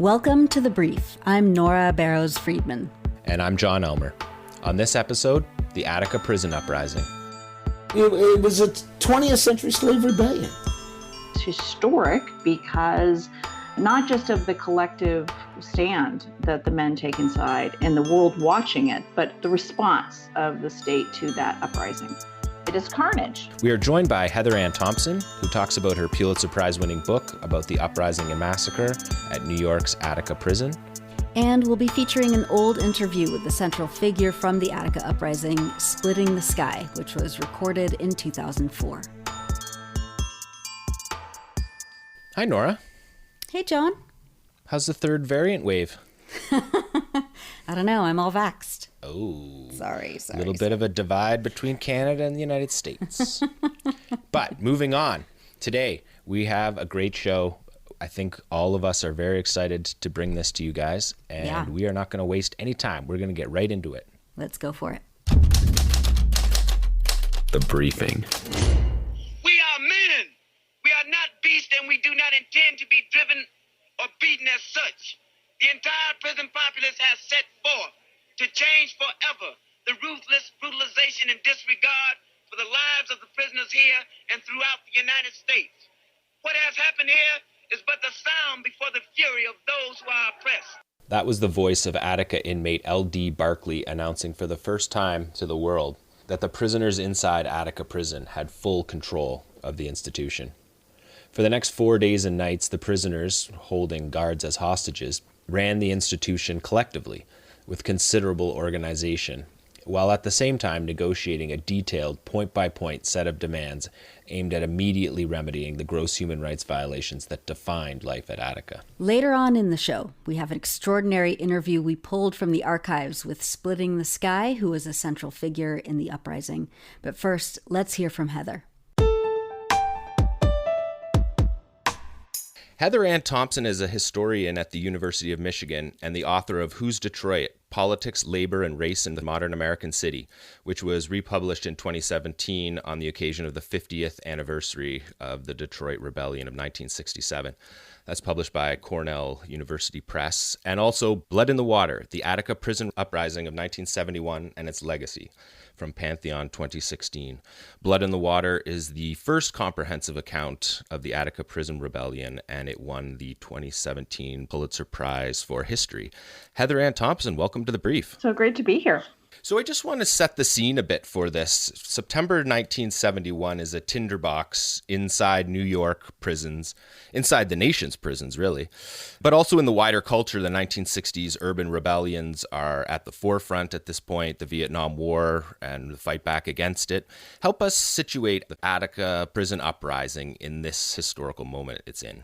Welcome to The Brief. I'm Nora Barrows-Friedman. And I'm John Elmer. On this episode, the Attica prison uprising. It was a 20th century slave rebellion. It's historic because not just of the collective stand that the men take inside and the world watching it, but the response of the state to that uprising. It is carnage. We are joined by Heather Ann Thompson, who talks about her Pulitzer Prize-winning book about the uprising and massacre at New York's Attica prison. And we'll be featuring an old interview with the central figure from the Attica uprising, Splitting the Sky, which was recorded in 2004. Hi, Nora. Hey, John. How's the third variant wave? I don't know. I'm all vaxxed. Oh. Sorry. A little bit of a divide between Canada and the United States. But moving on. Today, we have a great show. I think all of us are very excited to bring this to you guys. And we are not going to waste any time. We're going to get right into it. Let's go for it. The briefing. We are men. We are not beasts, and we do not intend to be driven or beaten as such. The entire prison populace has set forth to change forever the ruthless brutalization and disregard for the lives of the prisoners here and throughout the United States. What has happened here is but the sound before the fury of those who are oppressed. That was the voice of Attica inmate L.D. Barkley announcing for the first time to the world that the prisoners inside Attica prison had full control of the institution. For the next 4 days and nights, the prisoners, holding guards as hostages, ran the institution collectively with considerable organization, while at the same time negotiating a detailed point-by-point set of demands aimed at immediately remedying the gross human rights violations that defined life at Attica. Later on in the show, we have an extraordinary interview we pulled from the archives with Splitting the Sky, who was a central figure in the uprising. But first, let's hear from Heather. Heather Ann Thompson is a historian at the University of Michigan and the author of Who's Detroit? Politics, Labor, and Race in the Modern American City, which was republished in 2017 on the occasion of the 50th anniversary of the Detroit Rebellion of 1967. That's published by Cornell University Press. And also Blood in the Water, the Attica Prison Uprising of 1971 and Its Legacy, from Pantheon 2016. Blood in the Water is the first comprehensive account of the Attica Prison Rebellion, and it won the 2017 Pulitzer Prize for History. Heather Ann Thompson, welcome to The Brief. So great to be here. So I just want to set the scene a bit for this. September 1971 is a tinderbox inside New York prisons, inside the nation's prisons, really. But also in the wider culture, the 1960s urban rebellions are at the forefront at this point, the Vietnam War and the fight back against it. Help us situate the Attica prison uprising in this historical moment it's in.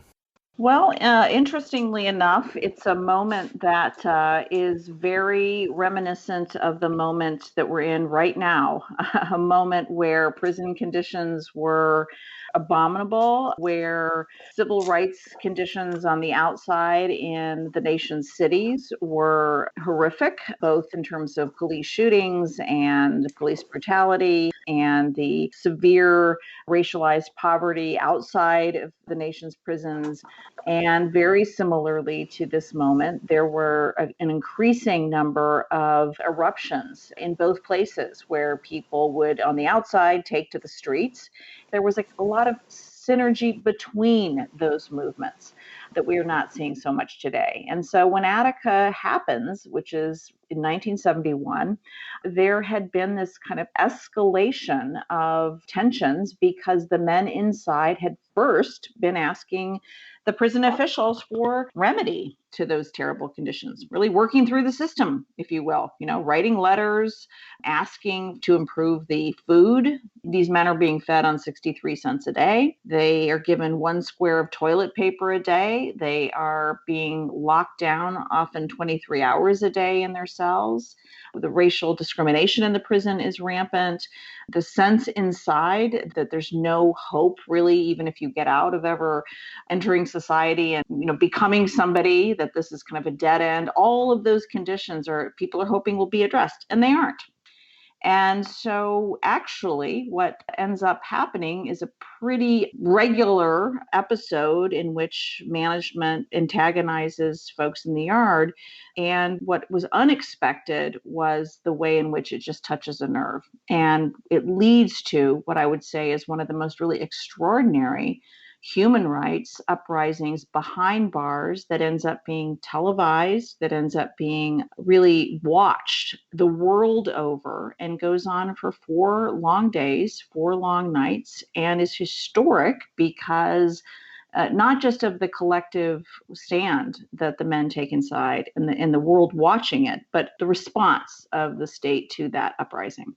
Well, interestingly enough, it's a moment that is very reminiscent of the moment that we're in right now, a moment where prison conditions were abominable, where civil rights conditions on the outside in the nation's cities were horrific, both in terms of police shootings and police brutality and the severe racialized poverty outside of the nation's prisons. And very similarly to this moment, there were an increasing number of eruptions in both places where people would, on the outside, take to the streets. There was a lot of synergy between those movements that we are not seeing so much today. And so when Attica happens, which is in 1971, there had been this kind of escalation of tensions because the men inside had first been asking the prison officials for remedy to those terrible conditions, really working through the system, if you will, writing letters, asking to improve the food. These men are being fed on 63 cents a day. They are given 1 square of toilet paper a day. They are being locked down often 23 hours a day in their cells. The racial discrimination in the prison is rampant. The sense inside that there's no hope, really, even if you get out of ever entering society and becoming somebody, that this is kind of a dead end. All of those conditions people are hoping will be addressed, and they aren't. And so actually what ends up happening is a pretty regular episode in which management antagonizes folks in the yard. And what was unexpected was the way in which it just touches a nerve. And it leads to what I would say is one of the most really extraordinary human rights uprisings behind bars that ends up being televised, that ends up being really watched the world over and goes on for 4 long days, 4 long nights, and is historic because not just of the collective stand that the men take inside and the world watching it, but the response of the state to that uprising.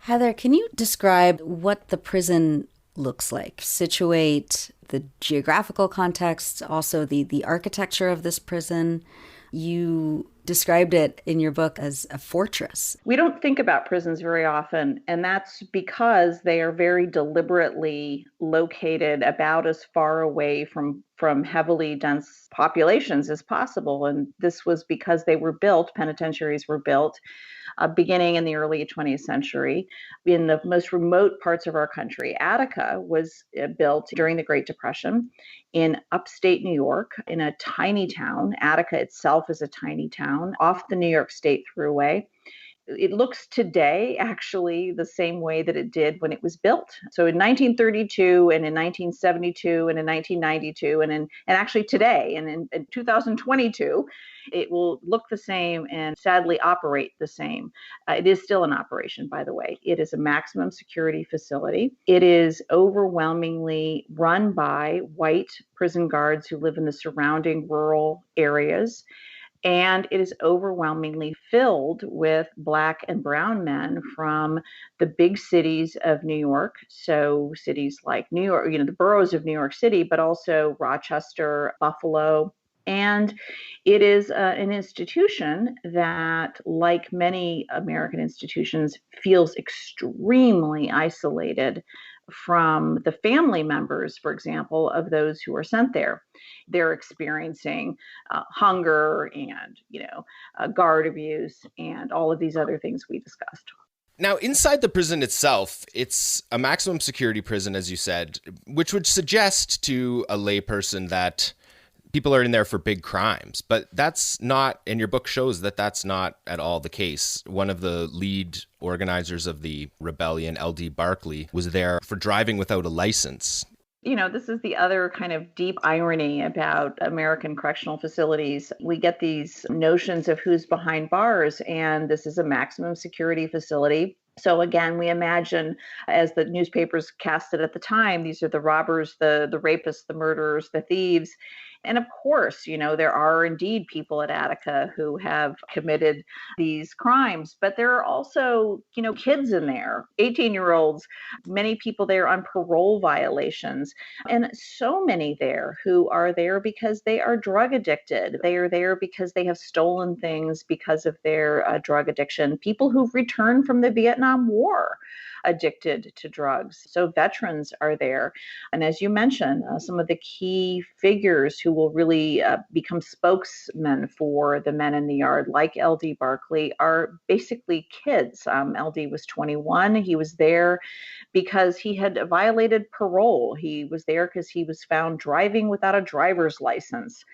Heather, can you describe what the prison looks like? Situate the geographical context, also the architecture of this prison. You described it in your book as a fortress. We don't think about prisons very often, and that's because they are very deliberately located about as far away from heavily dense populations as possible. And this was because penitentiaries were built beginning in the early 20th century in the most remote parts of our country. Attica was built during the Great Depression in upstate New York in a tiny town. Attica itself is a tiny town off the New York State Thruway. It looks today actually the same way that it did when it was built. So in 1932 and in 1972 and in 1992 and actually today and in 2022, it will look the same and sadly operate the same. It is still in operation, by the way. It is a maximum security facility. It is overwhelmingly run by white prison guards who live in the surrounding rural areas. And it is overwhelmingly filled with Black and brown men from the big cities of New York. So cities like New York, the boroughs of New York City, but also Rochester, Buffalo. And it is an institution that, like many American institutions, feels extremely isolated from the family members, for example, of those who are sent there. They're experiencing hunger and, guard abuse and all of these other things we discussed. Now, inside the prison itself, it's a maximum security prison, as you said, which would suggest to a layperson that people are in there for big crimes. But that's not, and your book shows that that's not at all the case. One of the lead organizers of the rebellion, L.D. Barkley, was there for driving without a license. This is the other kind of deep irony about American correctional facilities. We get these notions of who's behind bars, and this is a maximum security facility. So again, we imagine, as the newspapers cast it at the time, these are the robbers, the rapists, the murderers, the thieves. And of course, there are indeed people at Attica who have committed these crimes, but there are also, kids in there, 18-year-olds, many people there on parole violations, and so many there who are there because they are drug addicted. They are there because they have stolen things because of their drug addiction. People who've returned from the Vietnam War addicted to drugs. So veterans are there. And as you mentioned, some of the key figures who will really become spokesmen for the men in the yard, like L.D. Barkley, are basically kids. L.D. was 21. He was there because he had violated parole. He was there because he was found driving without a driver's license.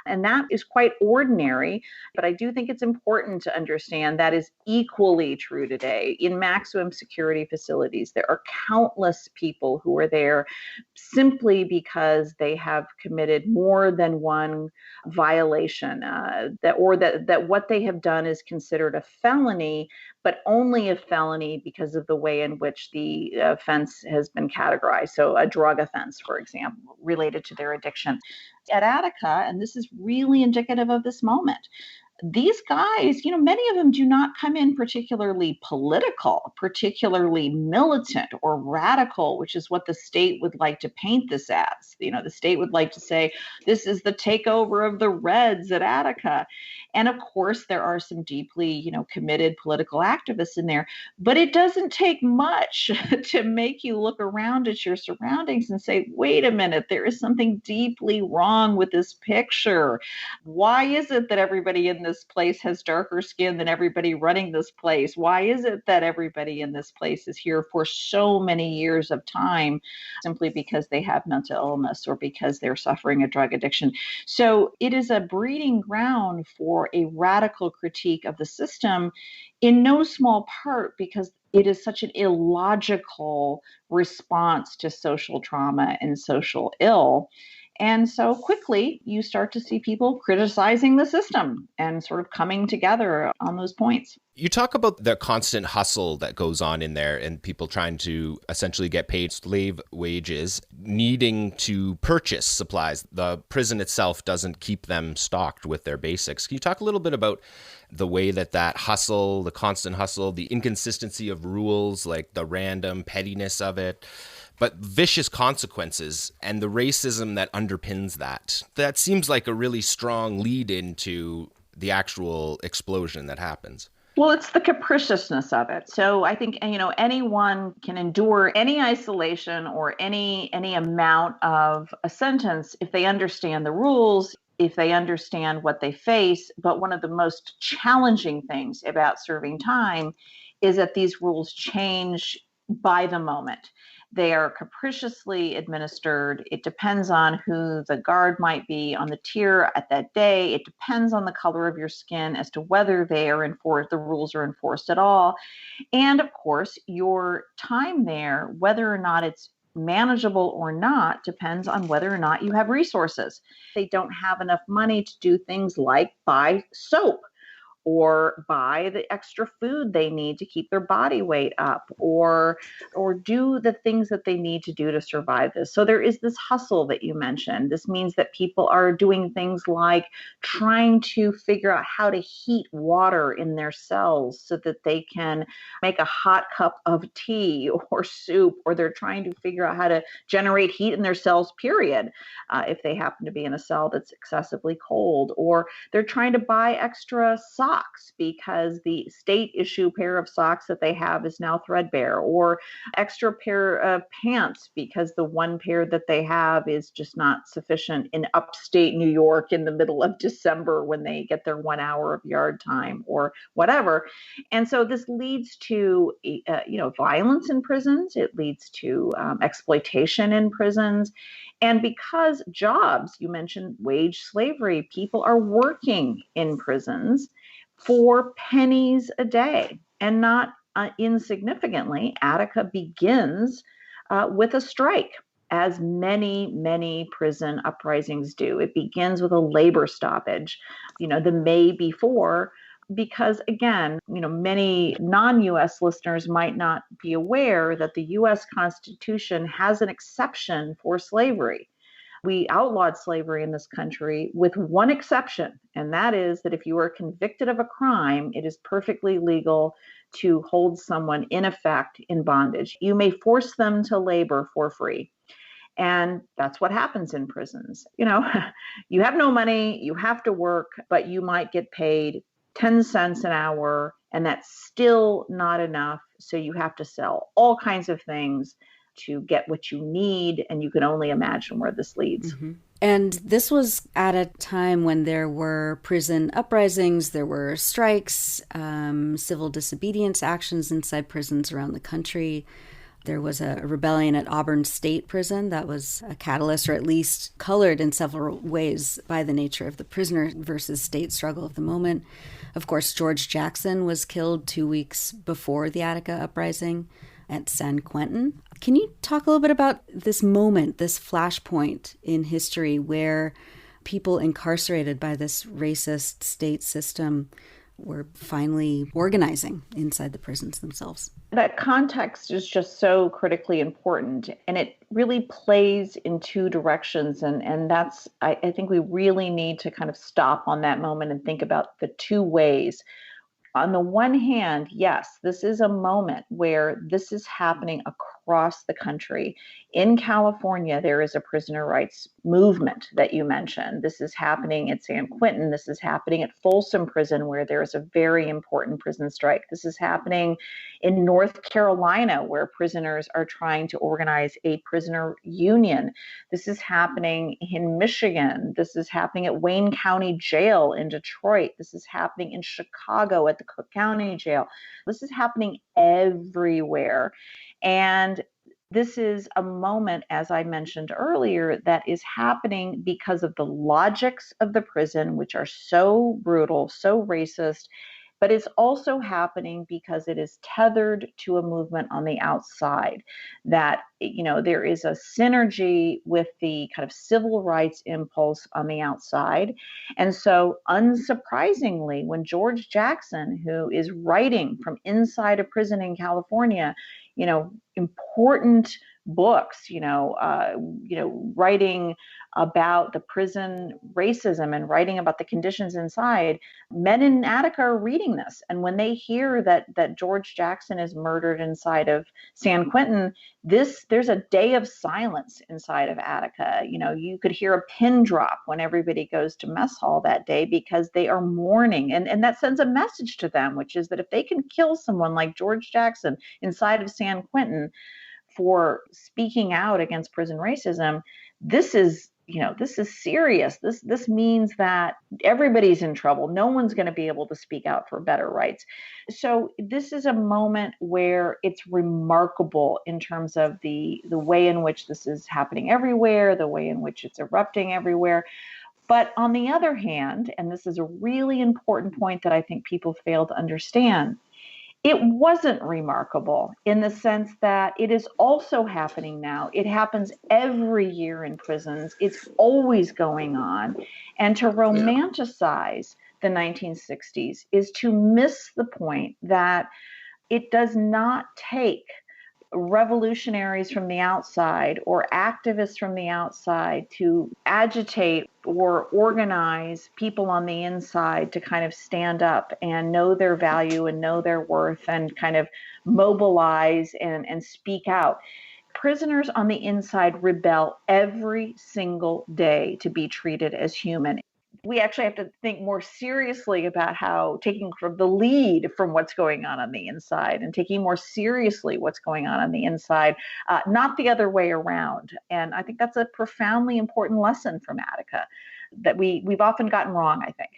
And that is quite ordinary, but I do think it's important to understand that is equally true today. In maximum security facilities, there are countless people who are there simply because they have committed more than one violation, that what they have done is considered a felony, but only a felony because of the way in which the offense has been categorized. So a drug offense, for example, related to their addiction. At Attica, and this is really indicative of this moment, these guys, many of them do not come in particularly political, particularly militant or radical, which is what the state would like to paint this as. The state would like to say, this is the takeover of the Reds at Attica. And of course, there are some deeply, committed political activists in there, but it doesn't take much to make you look around at your surroundings and say, wait a minute, there is something deeply wrong with this picture. Why is it that everybody in this place has darker skin than everybody running this place? Why is it that everybody in this place is here for so many years of time simply because they have mental illness or because they're suffering a drug addiction? So it is a breeding ground for a radical critique of the system, in no small part because it is such an illogical response to social trauma and social ill. And so quickly you start to see people criticizing the system and sort of coming together on those points. You talk about the constant hustle that goes on in there and people trying to essentially get paid slave wages, needing to purchase supplies. The prison itself doesn't keep them stocked with their basics. Can you talk a little bit about the way that hustle, the constant hustle, the inconsistency of rules, like the random pettiness of it, but vicious consequences and the racism that underpins that? That seems like a really strong lead into the actual explosion that happens. Well, it's the capriciousness of it. So I think, anyone can endure any isolation or any amount of a sentence if they understand the rules, if they understand what they face. But one of the most challenging things about serving time is that these rules change by the moment. They are capriciously administered. It depends on who the guard might be on the tier at that day. It depends on the color of your skin as to whether they are enforced, the rules are enforced at all. And of course, your time there, whether or not it's manageable or not, depends on whether or not you have resources. They don't have enough money to do things like buy soap, or buy the extra food they need to keep their body weight up, or do the things that they need to do to survive this. So there is this hustle that you mentioned. This means that people are doing things like trying to figure out how to heat water in their cells so that they can make a hot cup of tea or soup, or they're trying to figure out how to generate heat in their cells, period, if they happen to be in a cell that's excessively cold, or they're trying to buy extra socks because the state issue pair of socks that they have is now threadbare, or extra pair of pants because the one pair that they have is just not sufficient in upstate New York in the middle of December when they get their 1 hour of yard time or whatever. And so this leads to, violence in prisons. It leads to exploitation in prisons. And because jobs, you mentioned wage slavery, people are working in prisons for pennies a day. And not insignificantly, Attica begins with a strike, as many prison uprisings do. It begins with a labor stoppage, the May before, because again, many non-US listeners might not be aware that the US Constitution has an exception for slavery. We outlawed slavery in this country with one exception, and that is that if you are convicted of a crime, it is perfectly legal to hold someone in effect in bondage. You may force them to labor for free. And that's what happens in prisons. You have no money, you have to work, but you might get paid 10 cents an hour, and that's still not enough. So you have to sell all kinds of things to get what you need, and you can only imagine where this leads. Mm-hmm. And this was at a time when there were prison uprisings, there were strikes, civil disobedience actions inside prisons around the country. There was a rebellion at Auburn State Prison that was a catalyst, or at least colored in several ways by the nature of the prisoner versus state struggle of the moment. Of course, George Jackson was killed 2 weeks before the Attica uprising at San Quentin. Can you talk a little bit about this moment, this flashpoint in history where people incarcerated by this racist state system were finally organizing inside the prisons themselves? That context is just so critically important, and it really plays in two directions. And that's, I think we really need to kind of stop on that moment and think about the two ways. On the one hand, yes, this is a moment where this is happening across the country. In California, there is a prisoner rights movement that you mentioned. This is happening at San Quentin. This is happening at Folsom Prison, where there is a very important prison strike. This is happening in North Carolina, where prisoners are trying to organize a prisoner union. This is happening in Michigan. This is happening at Wayne County Jail in Detroit. This is happening in Chicago at the Cook County Jail. This is happening everywhere. And this is a moment, as I mentioned earlier, that is happening because of the logics of the prison, which are so brutal, so racist, but it's also happening because it is tethered to a movement on the outside that, there is a synergy with the kind of civil rights impulse on the outside. And so unsurprisingly, when George Jackson, who is writing from inside a prison in California, important books, writing about the prison racism and writing about the conditions inside, men in Attica are reading this. And when they hear that George Jackson is murdered inside of San Quentin, there's a day of silence inside of Attica. You could hear a pin drop when everybody goes to mess hall that day because they are mourning. And that sends a message to them, which is that if they can kill someone like George Jackson inside of San Quentin for speaking out against prison racism, this is serious. This means that everybody's in trouble. No one's going to be able to speak out for better rights. So this is a moment where it's remarkable in terms of the way in which this is happening everywhere, the way in which it's erupting everywhere. But on the other hand, and this is a really important point that I think people fail to understand, it wasn't remarkable in the sense that it is also happening now. It happens every year in prisons. It's always going on. And to romanticize the 1960s is to miss the point that it does not take revolutionaries from the outside or activists from the outside to agitate or organize people on the inside to kind of stand up and know their value and know their worth and kind of mobilize and speak out. Prisoners on the inside rebel every single day to be treated as human. We actually have to think more seriously about how taking the lead from what's going on the inside and taking more seriously what's going on the inside, not the other way around. And I think that's a profoundly important lesson from Attica that we've often gotten wrong, I think.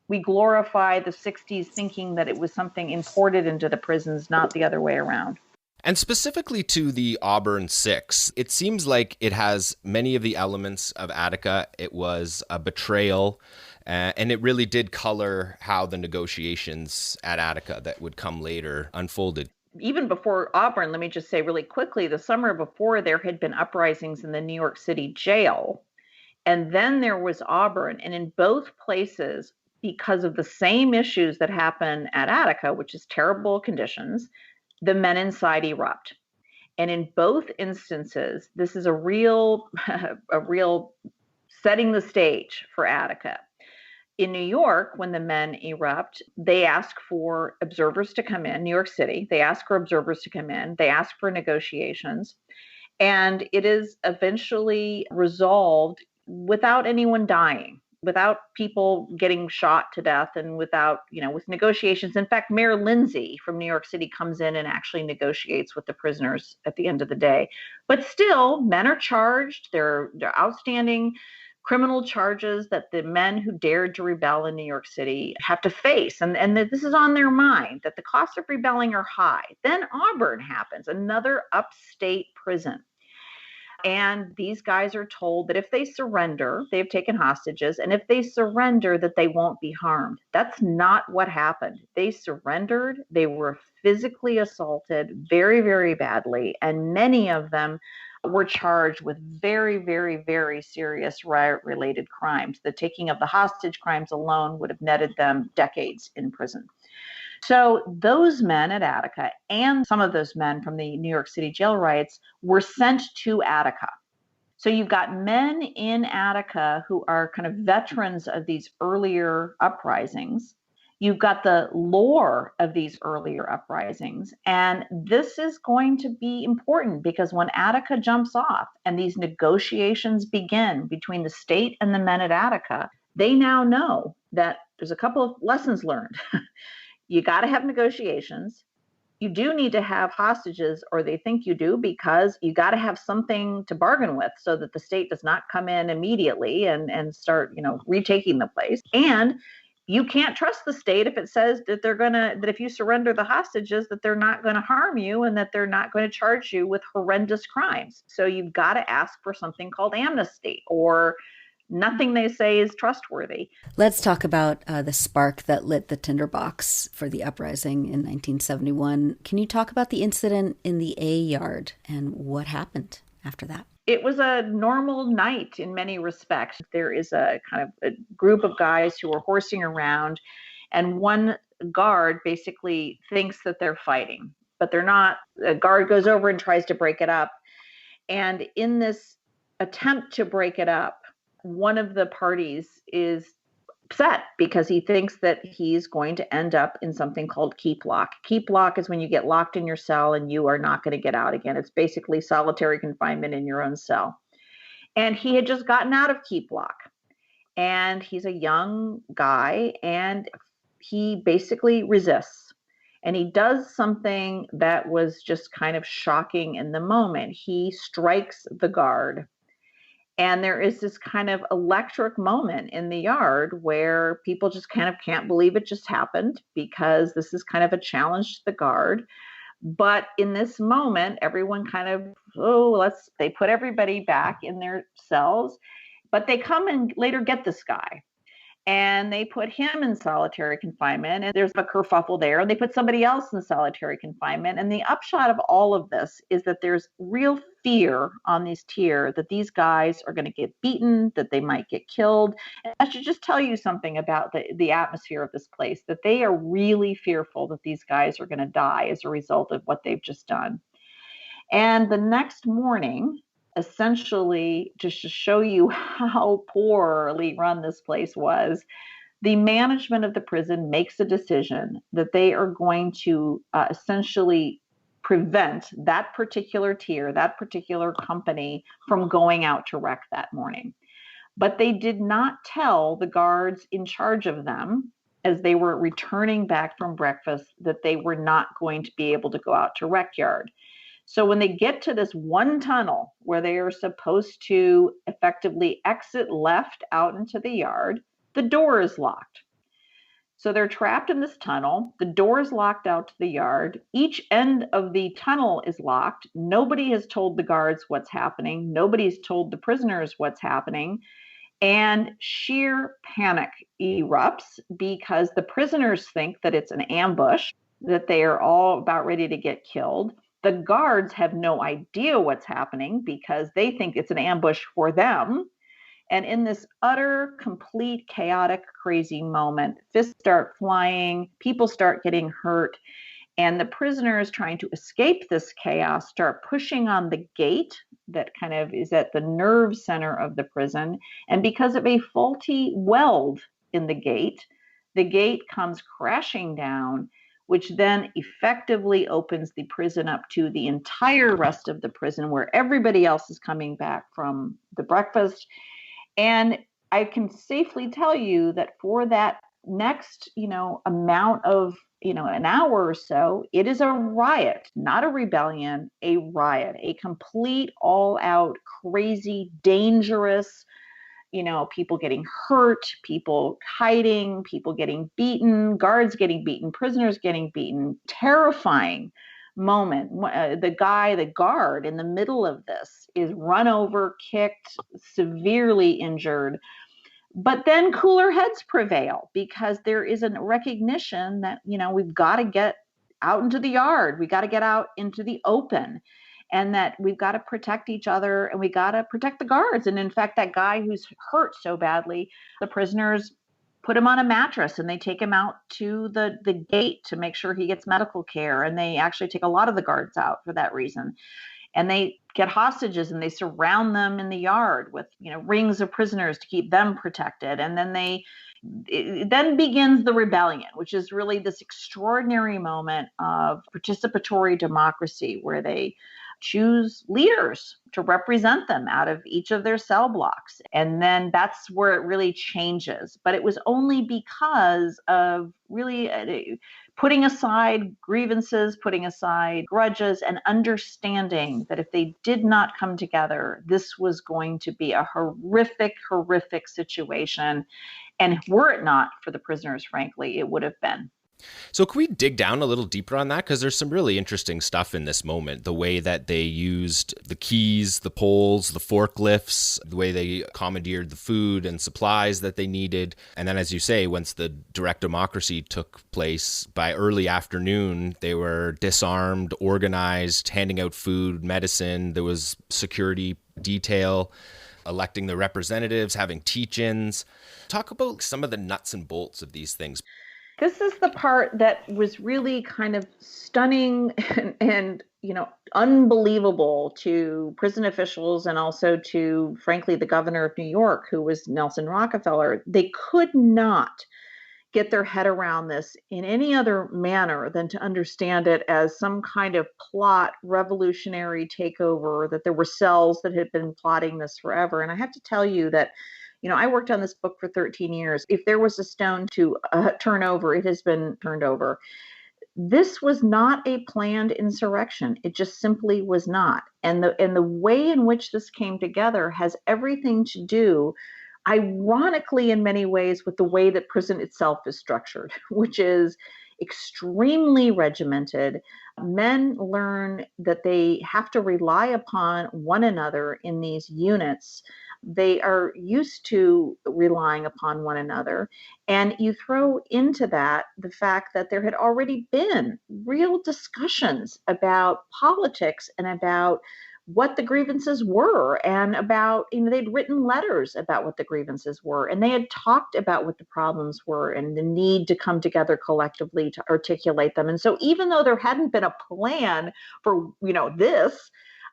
We glorify the 60s thinking that it was something imported into the prisons, not the other way around. And specifically to the Auburn Six, it seems like it has many of the elements of Attica. It was a betrayal, and it really did color how the negotiations at Attica that would come later unfolded. Even before Auburn, let me just say really quickly, the summer before there had been uprisings in the New York City jail, and then there was Auburn. And in both places, because of the same issues that happen at Attica, which is terrible conditions, the men inside erupt. And in both instances, this is a real setting the stage for Attica. In New York, when the men erupt, they ask for observers to come in, New York City, they ask for observers to come in, they ask for negotiations, and it is eventually resolved without anyone dying, without people getting shot to death, and without, with negotiations. In fact, Mayor Lindsay from New York City comes in and actually negotiates with the prisoners at the end of the day. But still, men are charged. They're outstanding criminal charges that the men who dared to rebel in New York City have to face. And this is on their mind, that the costs of rebelling are high. Then Auburn happens, another upstate prison. And these guys are told that if they surrender, they've taken hostages, and if they surrender, that they won't be harmed. That's not what happened. They surrendered. They were physically assaulted very, very badly, and many of them were charged with very, very, very serious riot-related crimes. The taking of the hostage crimes alone would have netted them decades in prison. So those men at Attica and some of those men from the New York City jail riots were sent to Attica. So you've got men in Attica who are kind of veterans of these earlier uprisings, You've got the lore of these earlier uprisings. And this is going to be important because when Attica jumps off and these negotiations begin between the state and the men at Attica, they now know that there's a couple of lessons learned. You got to have negotiations. You do need to have hostages, or they think you do, because you got to have something to bargain with so that the state does not come in immediately and start, retaking the place. And you can't trust the state if it says that that if you surrender the hostages, that they're not going to harm you and that they're not going to charge you with horrendous crimes. So you've got to ask for something called amnesty, or nothing they say is trustworthy. Let's talk about the spark that lit the tinderbox for the uprising in 1971. Can you talk about the incident in the A yard and what happened after that? It was a normal night in many respects. There is a kind of a group of guys who are horsing around, and one guard basically thinks that they're fighting, but they're not. A guard goes over and tries to break it up. And in this attempt to break it up, one of the parties is upset because he thinks that he's going to end up in something called keep lock. Keep lock is when you get locked in your cell and you are not going to get out again. It's basically solitary confinement in your own cell. And he had just gotten out of keep lock. And he's a young guy, and he basically resists. And he does something that was just kind of shocking in the moment. He strikes the guard. And there is this kind of electric moment in the yard where people just kind of can't believe it just happened, because this is kind of a challenge to the guard. But in this moment, everyone kind of, they put everybody back in their cells, but they come and later get this guy. And they put him in solitary confinement, and there's a kerfuffle there, and they put somebody else in solitary confinement. And the upshot of all of this is that there's real fear on this tier that these guys are going to get beaten, that they might get killed. And I should just tell you something about the atmosphere of this place, that they are really fearful that these guys are going to die as a result of what they've just done. And the next morning, essentially, just to show you how poorly run this place was, the management of the prison makes a decision that they are going to essentially prevent that particular tier, that particular company, from going out to wreck that morning. But they did not tell the guards in charge of them, as they were returning back from breakfast, that they were not going to be able to go out to rec yard. So when they get to this one tunnel where they are supposed to effectively exit left out into the yard, the door is locked. So they're trapped in this tunnel. The door is locked out to the yard. Each end of the tunnel is locked. Nobody has told the guards what's happening. Nobody's told the prisoners what's happening. And sheer panic erupts because the prisoners think that it's an ambush, that they are all about ready to get killed. The guards have no idea what's happening because they think it's an ambush for them. And in this utter, complete, chaotic, crazy moment, fists start flying, people start getting hurt, and the prisoners trying to escape this chaos start pushing on the gate that kind of is at the nerve center of the prison. And because of a faulty weld in the gate comes crashing down, which then effectively opens the prison up to the entire rest of the prison, where everybody else is coming back from the breakfast. And I can safely tell you that for that next, amount of, an hour or so, it is a riot, not a rebellion, a riot, a complete, all-out, crazy, dangerous, people getting hurt, people hiding, people getting beaten, guards getting beaten, prisoners getting beaten. Terrifying moment. The guard in the middle of this is run over, kicked, severely injured. But then cooler heads prevail because there is a recognition that, we've got to get out into the yard. We got to get out into the open. And that we've got to protect each other, and we got to protect the guards. And in fact, that guy who's hurt so badly, the prisoners put him on a mattress and they take him out to the gate to make sure he gets medical care. And they actually take a lot of the guards out for that reason. And they get hostages and they surround them in the yard with, rings of prisoners to keep them protected. And then they, then begins the rebellion, which is really this extraordinary moment of participatory democracy where they choose leaders to represent them out of each of their cell blocks. And then that's where it really changes. But it was only because of really putting aside grievances, putting aside grudges, and understanding that if they did not come together, this was going to be a horrific, horrific situation. And were it not for the prisoners, frankly, it would have been. So can we dig down a little deeper on that? Because there's some really interesting stuff in this moment. The way that they used the keys, the poles, the forklifts, the way they commandeered the food and supplies that they needed. And then, as you say, once the direct democracy took place, by early afternoon, they were disarmed, organized, handing out food, medicine. There was security detail, electing the representatives, having teach-ins. Talk about some of the nuts and bolts of these things. This is the part that was really kind of stunning and unbelievable to prison officials and also to, frankly, the governor of New York, who was Nelson Rockefeller. They could not get their head around this in any other manner than to understand it as some kind of plot, revolutionary takeover, that there were cells that had been plotting this forever. And I have to tell you that I worked on this book for 13 years. If there was a stone to turn over, it has been turned over. This was not a planned insurrection. It just simply was not. And the way in which this came together has everything to do, ironically, in many ways, with the way that prison itself is structured, which is extremely regimented. Men learn that they have to rely upon one another in these units. They are used to relying upon one another. And you throw into that the fact that there had already been real discussions about politics and about what the grievances were, and about, they'd written letters about what the grievances were, and they had talked about what the problems were and the need to come together collectively to articulate them. And so even though there hadn't been a plan for, this,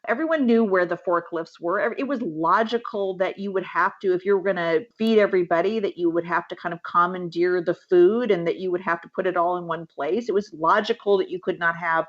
everyone knew where the forklifts were. It was logical that you would have to, if you were going to feed everybody, that you would have to kind of commandeer the food and that you would have to put it all in one place. It was logical that you could not have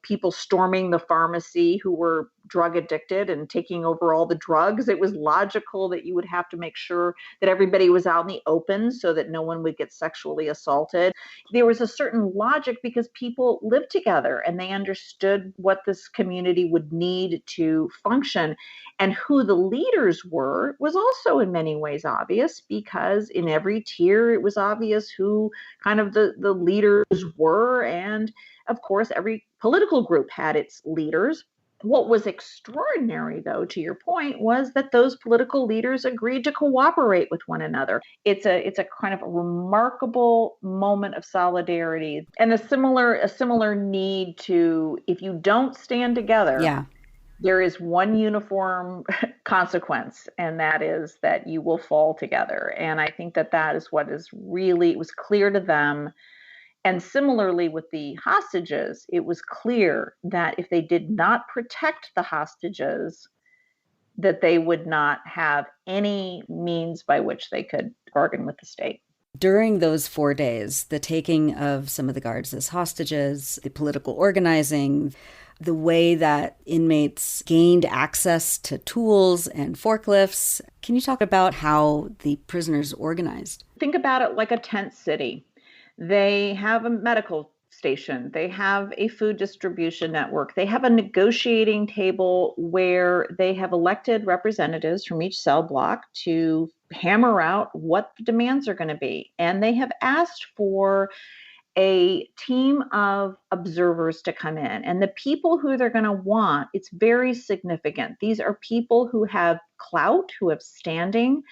people storming the pharmacy who were drug addicted and taking over all the drugs. It was logical that you would have to make sure that everybody was out in the open so that no one would get sexually assaulted. There was a certain logic because people lived together and they understood what this community would need to function. And who the leaders were was also in many ways obvious, because in every tier it was obvious who kind of the leaders were. And of course, every political group had its leaders. What was extraordinary, though, to your point, was that those political leaders agreed to cooperate with one another. It's a kind of a remarkable moment of solidarity, and a similar need to, if you don't stand together, there is one uniform consequence, and that is that you will fall together. And I think that is what is really, it was clear to them. And similarly with the hostages, it was clear that if they did not protect the hostages, that they would not have any means by which they could bargain with the state. During those 4 days, the taking of some of the guards as hostages, the political organizing, the way that inmates gained access to tools and forklifts. Can you talk about how the prisoners organized? Think about it like a tent city. They have a medical station. They have a food distribution network. They have a negotiating table where they have elected representatives from each cell block to hammer out what the demands are going to be. And they have asked for a team of observers to come in. And the people who they're going to want, it's very significant. These are people who have clout, who have standing,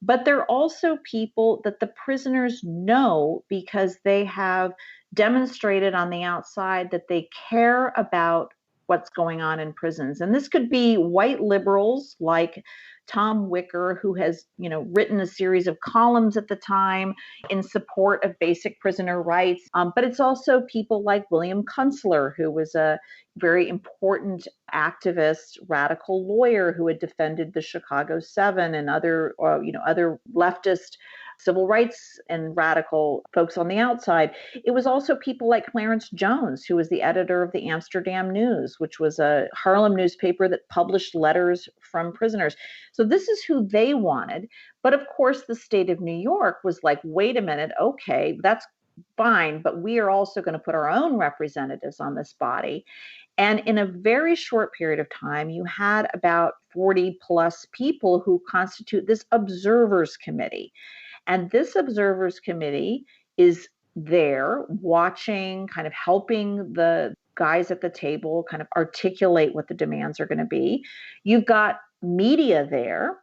but they're also people that the prisoners know because they have demonstrated on the outside that they care about what's going on in prisons. And this could be white liberals like Tom Wicker, who has, written a series of columns at the time in support of basic prisoner rights. But it's also people like William Kunstler, who was a very important activist, radical lawyer who had defended the Chicago 7 and other leftist civil rights and radical folks on the outside. It was also people like Clarence Jones, who was the editor of the Amsterdam News, which was a Harlem newspaper that published letters from prisoners. So this is who they wanted. But of course, the state of New York was like, wait a minute, okay, that's fine, but we are also going to put our own representatives on this body. And in a very short period of time, you had about 40 plus people who constitute this observers committee. And this observers committee is there watching, kind of helping the guys at the table kind of articulate what the demands are going to be. You've got media there.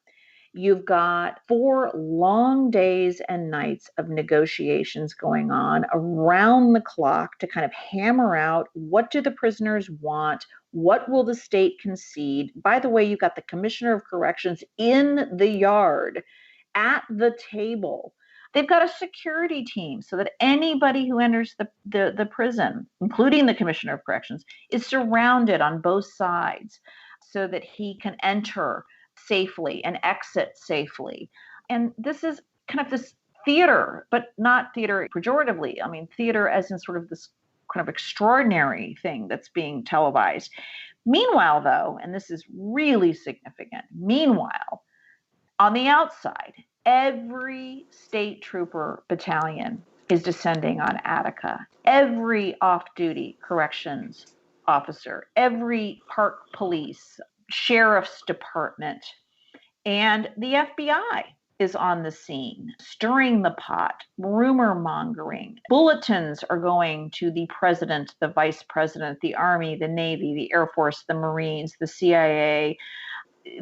You've got 4 long days and nights of negotiations going on around the clock to kind of hammer out, what do the prisoners want? What will the state concede? By the way, you've got the Commissioner of Corrections in the yard at the table. They've got a security team so that anybody who enters the prison, including the Commissioner of Corrections, is surrounded on both sides so that he can enter safely and exit safely. And this is kind of this theater, but not theater pejoratively. I mean, theater as in sort of this kind of extraordinary thing that's being televised. Meanwhile, though, and this is really significant, meanwhile, on the outside, every state trooper battalion is descending on Attica. Every off-duty corrections officer, every park police, sheriff's department, and the FBI is on the scene, stirring the pot, rumor mongering. Bulletins are going to the president, the vice president, the Army, the Navy, the Air Force, the Marines, the CIA.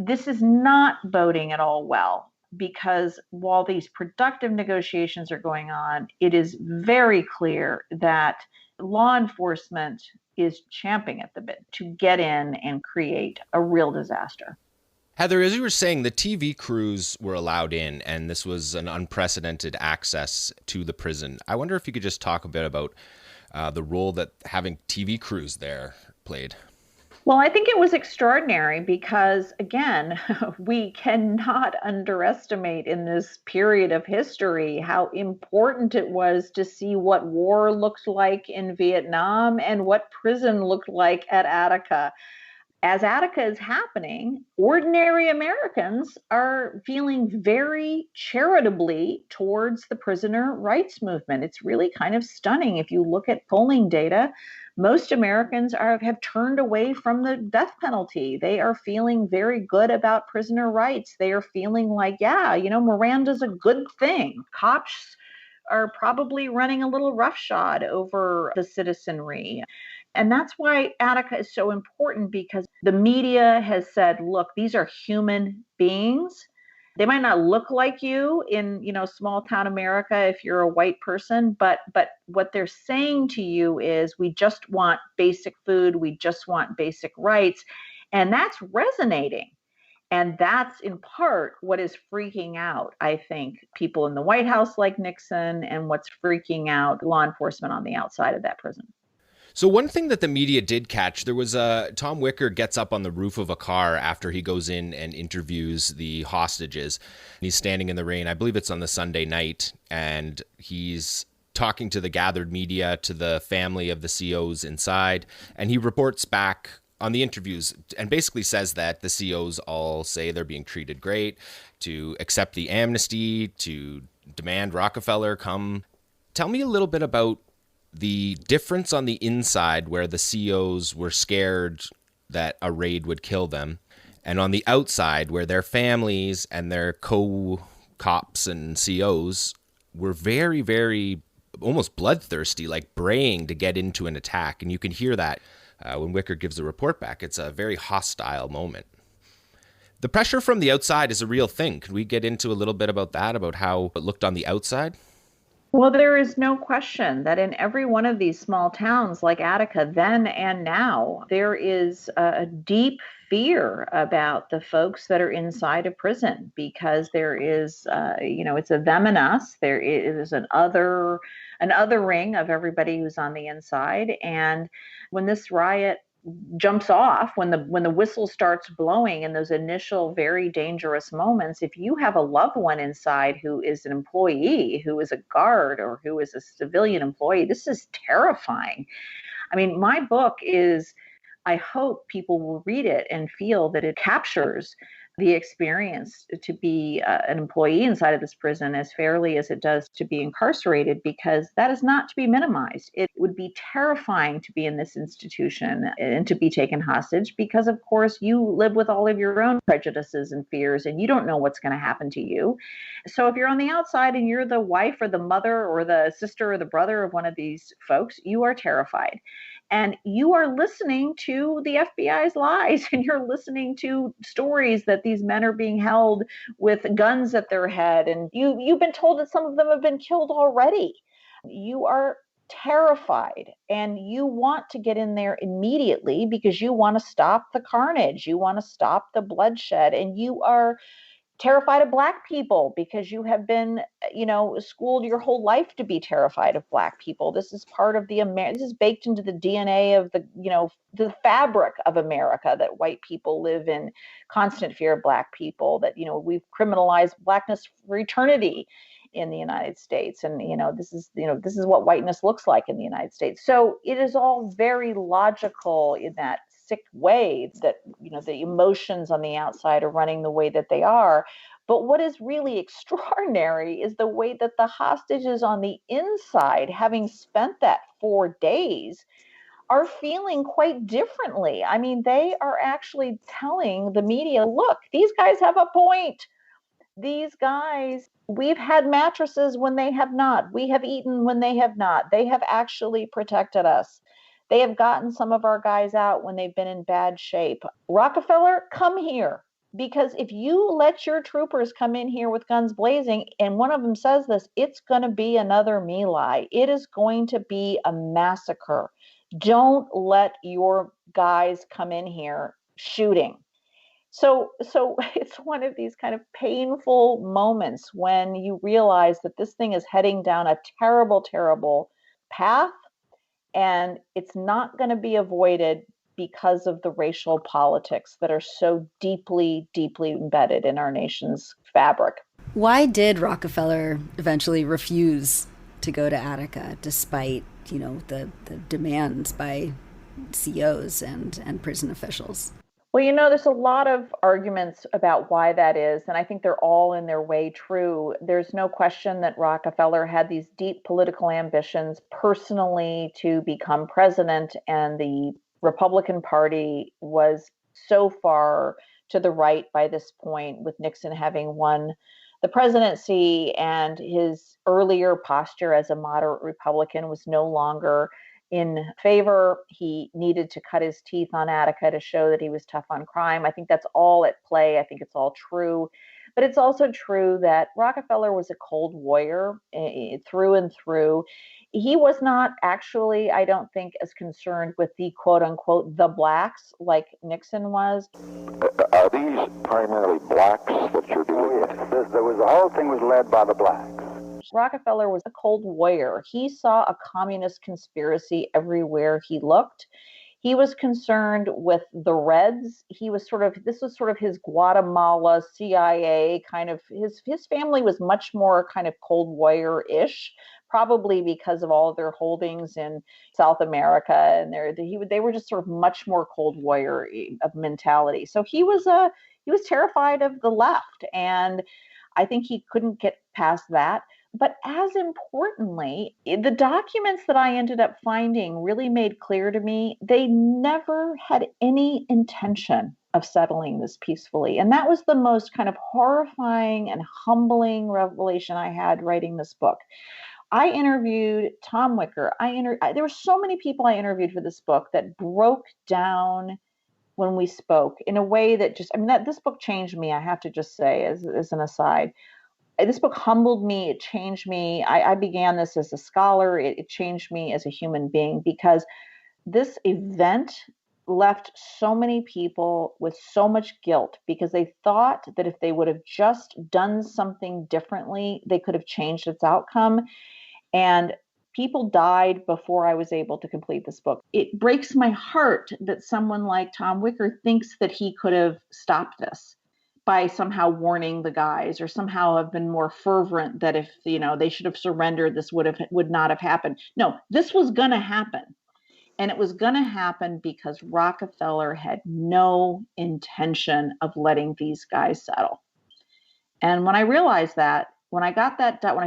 This is not boding at all well, because while these productive negotiations are going on, it is very clear that law enforcement is champing at the bit to get in and create a real disaster. Heather, as you were saying, the TV crews were allowed in, and this was an unprecedented access to the prison. I wonder if you could just talk a bit about the role that having TV crews there played. Well, I think it was extraordinary because, again, we cannot underestimate in this period of history how important it was to see what war looked like in Vietnam and what prison looked like at Attica. As Attica is happening, ordinary Americans are feeling very charitably towards the prisoner rights movement. It's really kind of stunning. If you look at polling data, most Americans have turned away from the death penalty. They are feeling very good about prisoner rights. They are feeling like, yeah, Miranda's a good thing. Cops are probably running a little roughshod over the citizenry. And that's why Attica is so important, because the media has said, look, these are human beings. They might not look like you in, small town America if you're a white person, but what they're saying to you is, we just want basic food, we just want basic rights. And that's resonating. And that's in part what is freaking out, I think, people in the White House like Nixon, and what's freaking out law enforcement on the outside of that prison. So one thing that the media did catch, there was Tom Wicker gets up on the roof of a car after he goes in and interviews the hostages. He's standing in the rain. I believe it's on the Sunday night, and he's talking to the gathered media, to the family of the COs inside, and he reports back on the interviews and basically says that the COs all say they're being treated great, to accept the amnesty, to demand Rockefeller come. Tell me a little bit about the difference on the inside, where the COs were scared that a raid would kill them, and on the outside, where their families and their co-cops and COs were very, very almost bloodthirsty, like braying to get into an attack. And you can hear that when Wicker gives the report back. It's a very hostile moment. The pressure from the outside is a real thing. Could we get into a little bit about that, about how it looked on the outside? Well, there is no question that in every one of these small towns like Attica, then and now, there is a deep fear about the folks that are inside a prison, because there is, it's a them and us. There is an othering of everybody who's on the inside. And when this riot jumps off, when the whistle starts blowing in those initial very dangerous moments, if you have a loved one inside who is an employee, who is a guard, or who is a civilian employee, this is terrifying. I mean, my book is, I hope people will read it and feel that it captures the experience to be an employee inside of this prison as fairly as it does to be incarcerated, because that is not to be minimized. It would be terrifying to be in this institution and to be taken hostage because, of course, you live with all of your own prejudices and fears, and you don't know what's going to happen to you. So if you're on the outside and you're the wife or the mother or the sister or the brother of one of these folks, you are terrified. And you are listening to the FBI's lies, and you're listening to stories that these men are being held with guns at their head. And you've been told that some of them have been killed already. You are terrified, and you want to get in there immediately because you want to stop the carnage. You want to stop the bloodshed. And you are terrified of Black people because you have been, schooled your whole life to be terrified of Black people. This is part of this is baked into the DNA of the fabric of America, that white people live in constant fear of Black people, that, we've criminalized Blackness for eternity in the United States. And, this is what whiteness looks like in the United States. So it is all very logical in that sick way that, the emotions on the outside are running the way that they are. But what is really extraordinary is the way that the hostages on the inside, having spent that 4 days, are feeling quite differently. I mean, they are actually telling the media, look, these guys have a point. These guys, we've had mattresses when they have not. We have eaten when they have not. They have actually protected us. They have gotten some of our guys out when they've been in bad shape. Rockefeller, come here. Because if you let your troopers come in here with guns blazing, and one of them says this, it's going to be another My Lai. It is going to be a massacre. Don't let your guys come in here shooting. So it's one of these kind of painful moments when you realize that this thing is heading down a terrible, terrible path, and it's not going to be avoided because of the racial politics that are so deeply, deeply embedded in our nation's fabric. Why did Rockefeller eventually refuse to go to Attica despite, the demands by COs and prison officials? Well, there's a lot of arguments about why that is, and I think they're all in their way true. There's no question that Rockefeller had these deep political ambitions personally to become president, and the Republican Party was so far to the right by this point, with Nixon having won the presidency, and his earlier posture as a moderate Republican was no longer in favor. He needed to cut his teeth on Attica to show that he was tough on crime. I think that's all at play. I think it's all true. But it's also true that Rockefeller was a cold warrior through and through. He was not actually, I don't think, as concerned with the quote unquote the blacks like Nixon was. Are these primarily blacks that you're dealing with? Yes. The whole thing was led by the blacks. Rockefeller was a cold warrior. He saw a communist conspiracy everywhere he looked. He was concerned with the Reds. This was sort of his Guatemala CIA kind of, his family was much more kind of cold warrior-ish, probably because of all of their holdings in South America. And they were just sort of much more cold warrior of mentality. So he was terrified of the left. And I think he couldn't get past that. But as importantly, the documents that I ended up finding really made clear to me they never had any intention of settling this peacefully. And that was the most kind of horrifying and humbling revelation I had writing this book. I interviewed Tom Wicker. There were so many people I interviewed for this book that broke down when we spoke in a way that this book changed me, I have to just say, as an aside. This book humbled me. It changed me. I began this as a scholar. It changed me as a human being, because this event left so many people with so much guilt, because they thought that if they would have just done something differently, they could have changed its outcome. And People died before I was able to complete this book. It breaks my heart that someone like Tom Wicker thinks that he could have stopped this by somehow warning the guys, or somehow have been more fervent that if, they should have surrendered, this would not have happened. No, this was going to happen. And it was going to happen because Rockefeller had no intention of letting these guys settle. And when I realized that, when I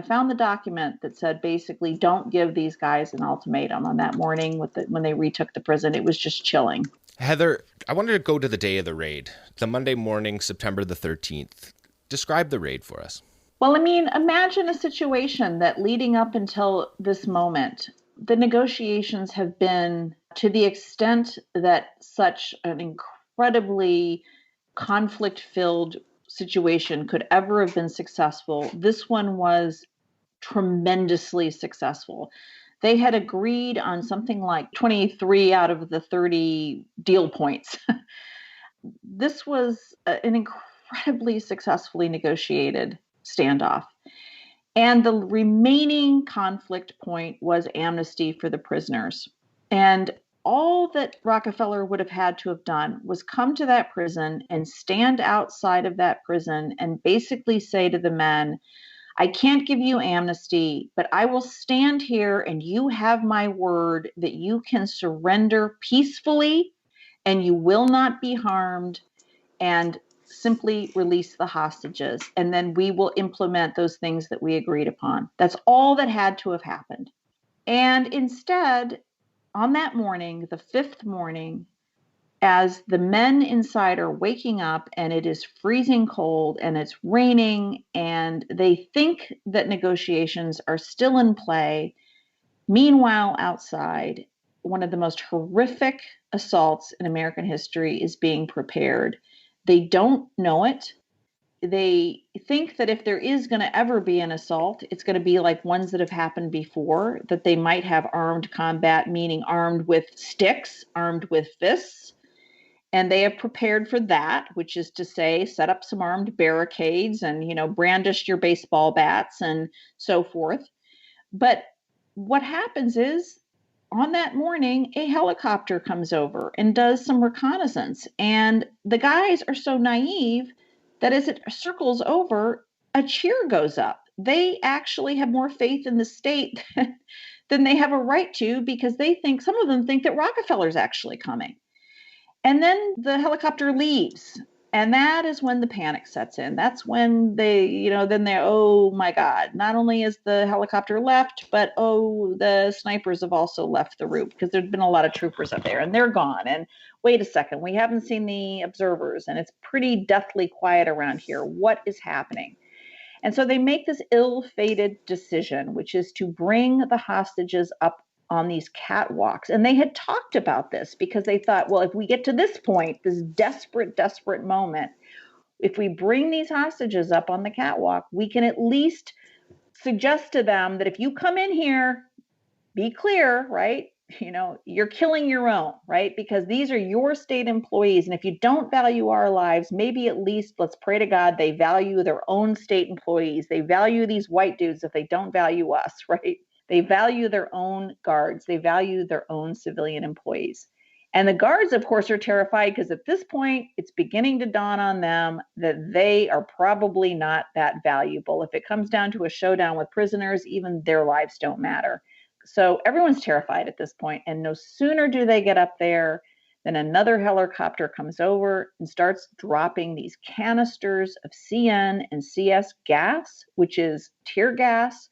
found the document that said basically don't give these guys an ultimatum on that morning when they retook the prison, it was just chilling. Heather, I wanted to go to the day of the raid, the Monday morning, September the 13th. Describe the raid for us. Well, imagine a situation that leading up until this moment, the negotiations have been, to the extent that such an incredibly conflict-filled situation could ever have been successful, this one was tremendously successful. They had agreed on something like 23 out of the 30 deal points. This was an incredibly successfully negotiated standoff. And the remaining conflict point was amnesty for the prisoners. And all that Rockefeller would have had to have done was come to that prison and stand outside of that prison and basically say to the men, I can't give you amnesty, but I will stand here and you have my word that you can surrender peacefully and you will not be harmed, and simply release the hostages. And then we will implement those things that we agreed upon. That's all that had to have happened. And instead, on that morning, the fifth morning, as the men inside are waking up and it is freezing cold and it's raining and they think that negotiations are still in play, meanwhile, outside, one of the most horrific assaults in American history is being prepared. They don't know it. They think that if there is going to ever be an assault, it's going to be like ones that have happened before, that they might have armed combat, meaning armed with sticks, armed with fists. And they have prepared for that, which is to say, set up some armed barricades and, brandish your baseball bats and so forth. But what happens is, on that morning, a helicopter comes over and does some reconnaissance. And the guys are so naive that as it circles over, a cheer goes up. They actually have more faith in the state than they have a right to, because some of them think that Rockefeller's actually coming. And then the helicopter leaves. And that is when the panic sets in. That's when oh my God, not only is the helicopter left, but the snipers have also left the route, because there's been a lot of troopers up there and they're gone. And wait a second, we haven't seen the observers and it's pretty deathly quiet around here. What is happening? And so they make this ill-fated decision, which is to bring the hostages up on these catwalks. And they had talked about this because they thought, well, if we get to this point, this desperate moment, if we bring these hostages up on the catwalk, we can at least suggest to them that if you come in here, be clear, right? You're killing your own, right? Because these are your state employees. And if you don't value our lives, maybe at least, let's pray to God, they value their own state employees. They value these white dudes if they don't value us, right? They value their own guards. They value their own civilian employees. And the guards, of course, are terrified because at this point, it's beginning to dawn on them that they are probably not that valuable. If it comes down to a showdown with prisoners, even their lives don't matter. So everyone's terrified at this point. And no sooner do they get up there than another helicopter comes over and starts dropping these canisters of CN and CS gas, which is tear gas.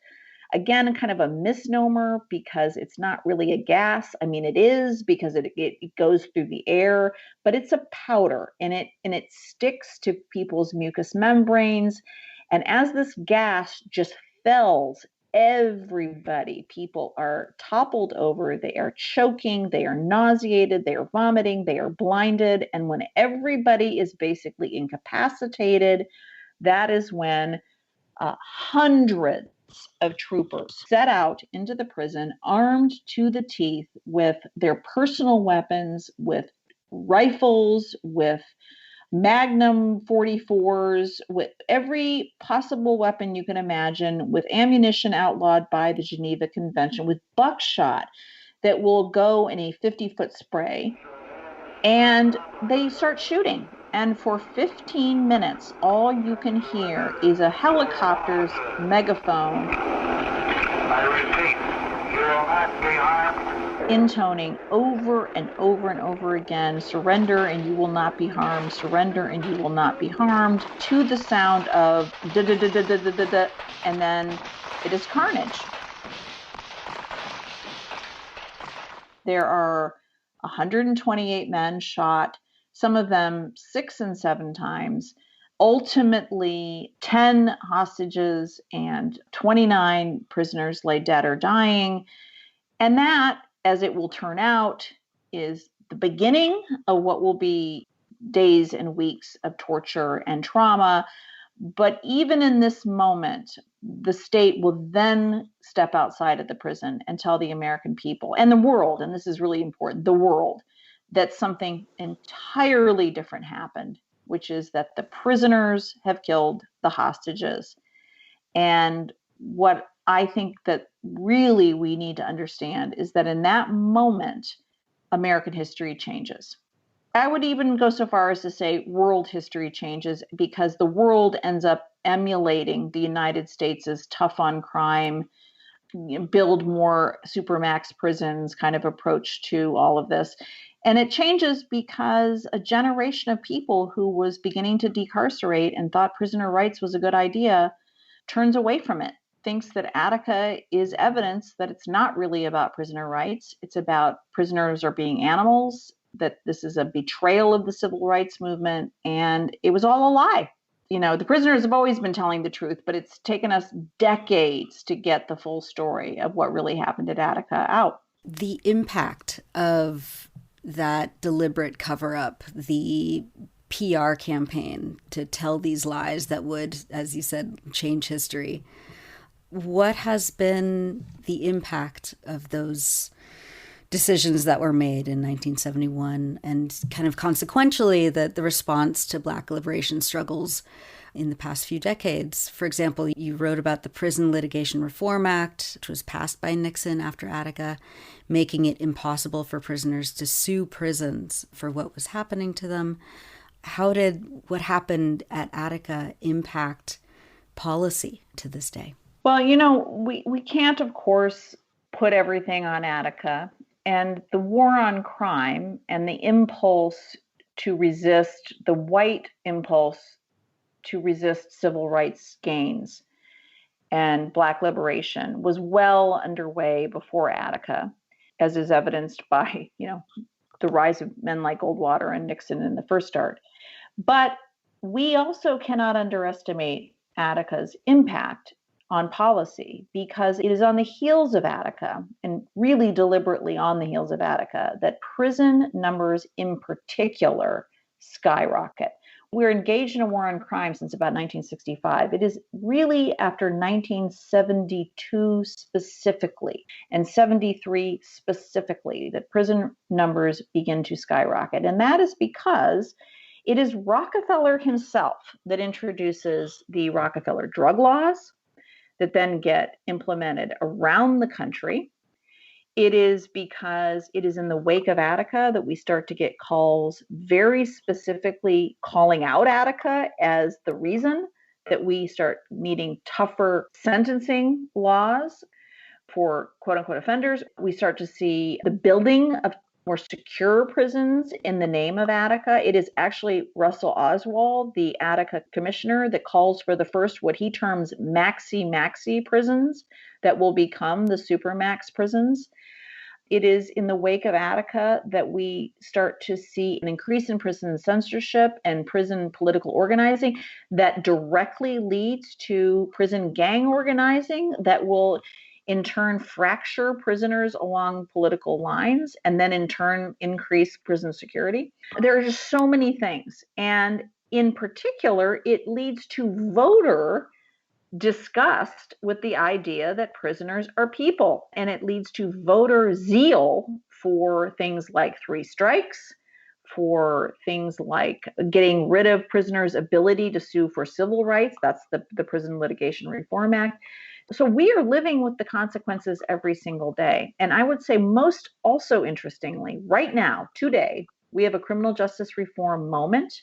Again, kind of a misnomer because it's not really a gas. I mean, it is because it goes through the air, but it's a powder and it sticks to people's mucous membranes. And as this gas just fells everybody, people are toppled over, they are choking, they are nauseated, they are vomiting, they are blinded. And when everybody is basically incapacitated, that is when hundreds of troopers set out into the prison armed to the teeth with their personal weapons, with rifles, with Magnum 44s, with every possible weapon you can imagine, with ammunition outlawed by the Geneva Convention, with buckshot that will go in a 50-foot spray. And they start shooting. And for 15 minutes, all you can hear is a helicopter's megaphone. I repeat, you will not be harmed. Intoning over and over and over again, surrender and you will not be harmed, surrender and you will not be harmed, to the sound of da-da-da-da-da-da-da, and then it is carnage. There are 128 men shot, some of them 6 and 7 times. Ultimately, 10 hostages and 29 prisoners lay dead or dying. And that, as it will turn out, is the beginning of what will be days and weeks of torture and trauma. But even in this moment, the state will then step outside of the prison and tell the American people and the world, and this is really important, the world, that something entirely different happened, which is that the prisoners have killed the hostages. And what I think that really we need to understand is that in that moment, American history changes. I would even go so far as to say world history changes, because the world ends up emulating the United States' tough on crime, build more supermax prisons kind of approach to all of this. And it changes because a generation of people who was beginning to decarcerate and thought prisoner rights was a good idea turns away from it, thinks that Attica is evidence that it's not really about prisoner rights. It's about prisoners are being animals, that this is a betrayal of the civil rights movement, and it was all a lie. You know, the prisoners have always been telling the truth, but it's taken us decades to get the full story of what really happened at Attica out. The impact of that deliberate cover-up, the PR campaign to tell these lies that would, as you said, change history. What has been the impact of those decisions that were made in 1971, and kind of consequentially the response to Black liberation struggles in the past few decades? For example, you wrote about the Prison Litigation Reform Act, which was passed by Nixon after Attica, making it impossible for prisoners to sue prisons for what was happening to them. How did what happened at Attica impact policy to this day? Well, you know, we can't, of course, put everything on Attica. And the war on crime and the impulse to resist, the white impulse to resist civil rights gains and Black liberation was well underway before Attica, as is evidenced by, you know, the rise of men like Goldwater and Nixon in the first start. But we also cannot underestimate Attica's impact on policy, because it is on the heels of Attica, and really deliberately on the heels of Attica, that prison numbers in particular skyrocket. We're engaged in a war on crime since about 1965. It is really after 1972 specifically, and 73 specifically, that prison numbers begin to skyrocket. And that is because it is Rockefeller himself that introduces the Rockefeller drug laws that then get implemented around the country. It is because it is in the wake of Attica that we start to get calls very specifically calling out Attica as the reason that we start needing tougher sentencing laws for quote unquote offenders. We start to see the building of more secure prisons in the name of Attica. It is actually Russell Oswald, the Attica commissioner, that calls for the first, what he terms maxi prisons that will become the supermax prisons. It is in the wake of Attica that we start to see an increase in prison censorship and prison political organizing that directly leads to prison gang organizing that will in turn fracture prisoners along political lines, and then in turn increase prison security. There are just so many things. And in particular, it leads to voter disgust with the idea that prisoners are people. And it leads to voter zeal for things like 3 strikes, for things like getting rid of prisoners' ability to sue for civil rights. That's the Prison Litigation Reform Act. So we are living with the consequences every single day. And I would say most also interestingly, right now, today, we have a criminal justice reform moment.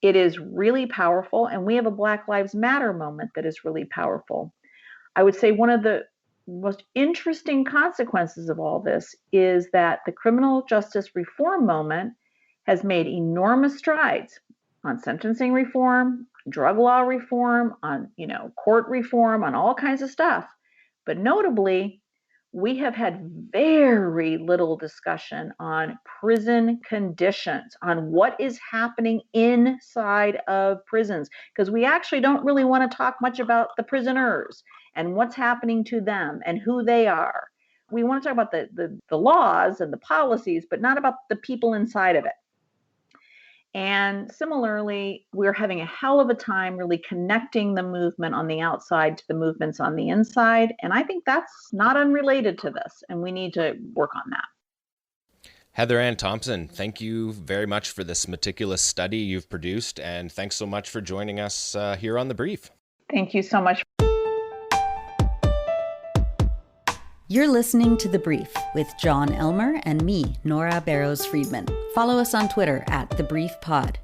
It is really powerful. And we have a Black Lives Matter moment that is really powerful. I would say one of the most interesting consequences of all this is that the criminal justice reform moment has made enormous strides on sentencing reform, drug law reform, on court reform, on all kinds of stuff. But notably, we have had very little discussion on prison conditions, on what is happening inside of prisons, because we actually don't really want to talk much about the prisoners and what's happening to them and who they are. We want to talk about the laws and the policies, but not about the people inside of it. And similarly, we're having a hell of a time really connecting the movement on the outside to the movements on the inside. And I think that's not unrelated to this, and we need to work on that. Heather Ann Thompson, thank you very much for this meticulous study you've produced, and thanks so much for joining us here on The Brief. Thank you so much. You're listening to The Brief with John Elmer and me, Nora Barrows-Friedman. Follow us on Twitter at TheBriefPod.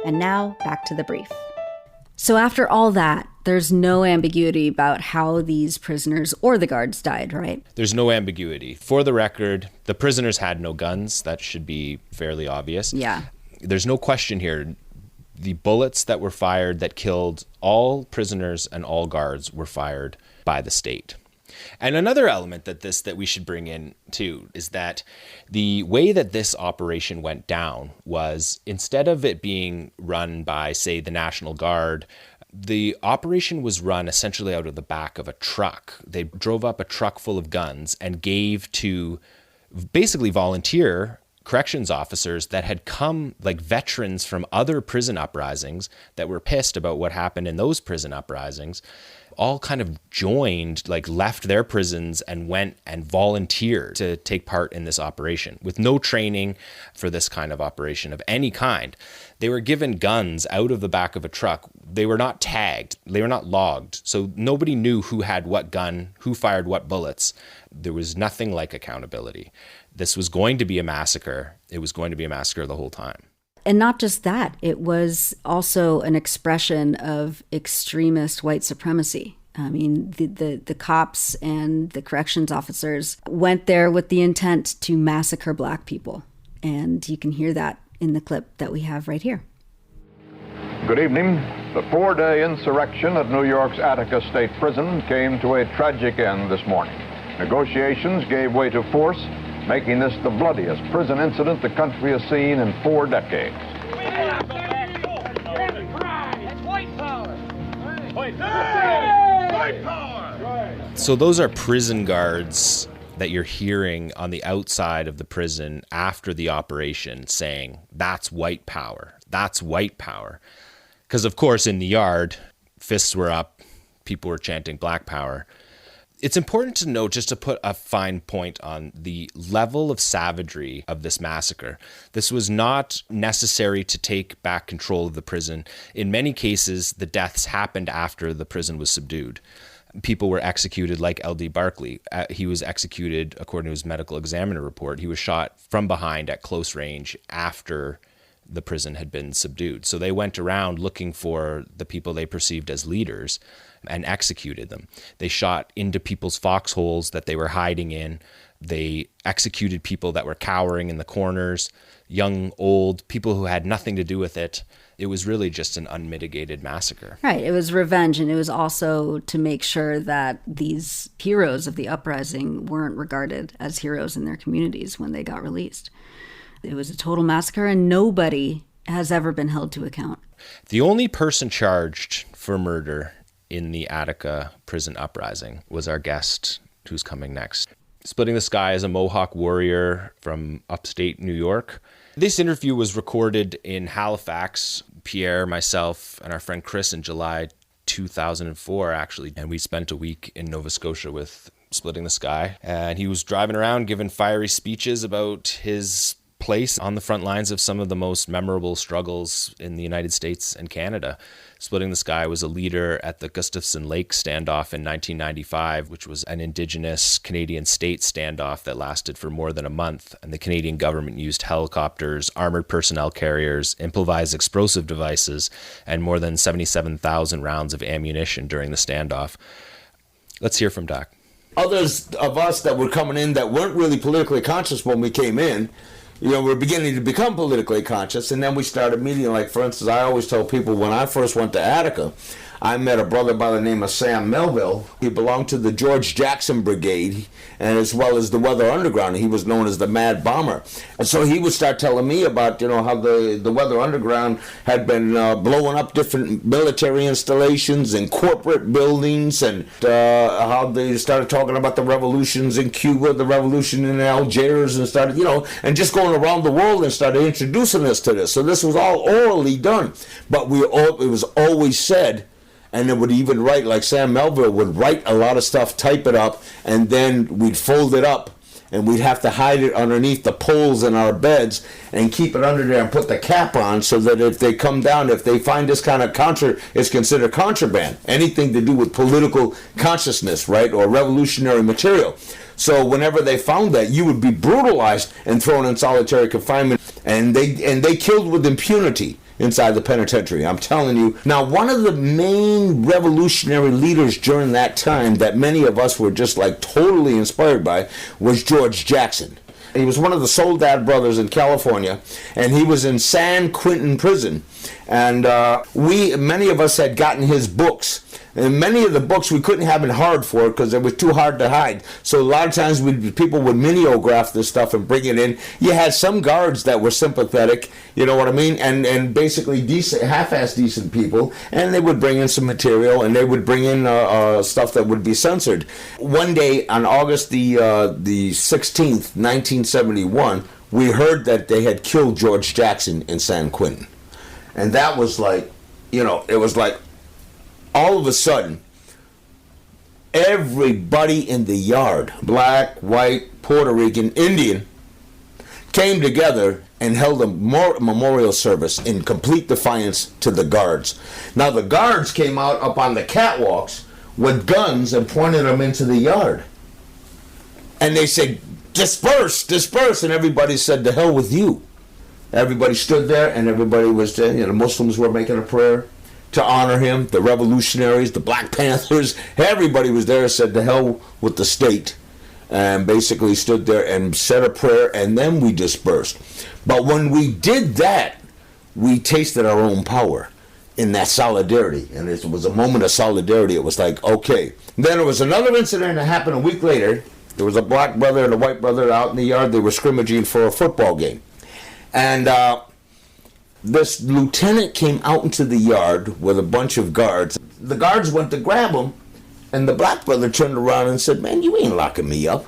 And now, back to The Brief. So after all that, there's no ambiguity about how these prisoners or the guards died, right? There's no ambiguity. For the record, the prisoners had no guns. That should be fairly obvious. Yeah. There's no question here. The bullets that were fired that killed all prisoners and all guards were fired by the state. And another element that we should bring in too is that the way that this operation went down was, instead of it being run by, say, the National Guard, the operation was run essentially out of the back of a truck. They drove up a truck full of guns and gave to basically volunteer corrections officers that had come, like veterans from other prison uprisings that were pissed about what happened in those prison uprisings, all kind of joined, like left their prisons and went and volunteered to take part in this operation with no training for this kind of operation of any kind. They were given guns out of the back of a truck. They were not tagged. They were not logged. So nobody knew who had what gun, who fired what bullets. There was nothing like accountability. This was going to be a massacre. It was going to be a massacre the whole time. And not just that, it was also an expression of extremist white supremacy. I mean, the cops and the corrections officers went there with the intent to massacre Black people. And you can hear that in the clip that we have right here. Good evening. The 4-day insurrection at New York's Attica State Prison came to a tragic end this morning. Negotiations gave way to force, making this the bloodiest prison incident the country has seen in 4 decades. So those are prison guards that you're hearing on the outside of the prison after the operation saying, that's white power. That's white power. Because, of course, in the yard, fists were up. People were chanting Black power. It's important to note, just to put a fine point on the level of savagery of this massacre. This was not necessary to take back control of the prison. In many cases, the deaths happened after the prison was subdued. People were executed like L.D. Barkley. He was executed, according to his medical examiner report. He was shot from behind at close range after the prison had been subdued. So they went around looking for the people they perceived as leaders and executed them. They shot into people's foxholes that they were hiding in. They executed people that were cowering in the corners, young, old, people who had nothing to do with it. It was really just an unmitigated massacre. Right. It was revenge, and it was also to make sure that these heroes of the uprising weren't regarded as heroes in their communities when they got released. It was a total massacre, and nobody has ever been held to account. The only person charged for murder in the Attica prison uprising was our guest who's coming next. Splitting the Sky is a Mohawk warrior from upstate New York. This interview was recorded in Halifax. Pierre, myself, and our friend Chris in July 2004, actually. And we spent a week in Nova Scotia with Splitting the Sky. And he was driving around giving fiery speeches about his place on the front lines of some of the most memorable struggles in the United States and Canada. Splitting the Sky was a leader at the Gustafson Lake standoff in 1995, which was an Indigenous Canadian state standoff that lasted for more than a month. And the Canadian government used helicopters, armored personnel carriers, improvised explosive devices, and more than 77,000 rounds of ammunition during the standoff. Let's hear from Doc. Others of us that were coming in that weren't really politically conscious when we came in, we're beginning to become politically conscious, and then we started meeting. Like, for instance, I always tell people when I first went to Attica, I met a brother by the name of Sam Melville. He belonged to the George Jackson Brigade, and as well as the Weather Underground. He was known as the Mad Bomber. And so he would start telling me about, how the Weather Underground had been blowing up different military installations and corporate buildings, and how they started talking about the revolutions in Cuba, the revolution in Algiers, and started, and just going around the world and started introducing us to this. So this was all orally done. But it was always said, and it would even write, like Sam Melville would write a lot of stuff, type it up, and then we'd fold it up, and we'd have to hide it underneath the poles in our beds and keep it under there and put the cap on so that if they come down, if they find this kind of it's considered contraband. Anything to do with political consciousness, right, or revolutionary material. So whenever they found that, you would be brutalized and thrown in solitary confinement, and they killed with impunity inside the penitentiary. I'm telling you. Now, one of the main revolutionary leaders during that time that many of us were just like totally inspired by was George Jackson. He was one of the Soledad brothers in California, and he was in San Quentin prison. And many of us had gotten his books. And many of the books we couldn't have in hard for because it was too hard to hide. So a lot of times people would mimeograph this stuff and bring it in. You had some guards that were sympathetic, you know what I mean, and basically decent, half-assed decent people, and they would bring in some material, and they would bring in stuff that would be censored. One day on August the 16th, 1971, we heard that they had killed George Jackson in San Quentin. And that was like, it was like, all of a sudden, everybody in the yard, black, white, Puerto Rican, Indian, came together and held a memorial service in complete defiance to the guards. Now, the guards came out up on the catwalks with guns and pointed them into the yard. And they said, disperse, disperse, and everybody said, to hell with you. Everybody stood there, and everybody was there. The Muslims were making a prayer to honor him, the revolutionaries, the Black Panthers, everybody was there, said to hell with the state, and basically stood there and said a prayer, and then we dispersed. But when we did that, we tasted our own power in that solidarity, and it was a moment of solidarity. It was like, okay. Then there was another incident that happened a week later. There was a black brother and a white brother out in the yard. They were scrimmaging for a football game. And this lieutenant came out into the yard with a bunch of guards. The guards went to grab him, and the black brother turned around and said, man, you ain't locking me up,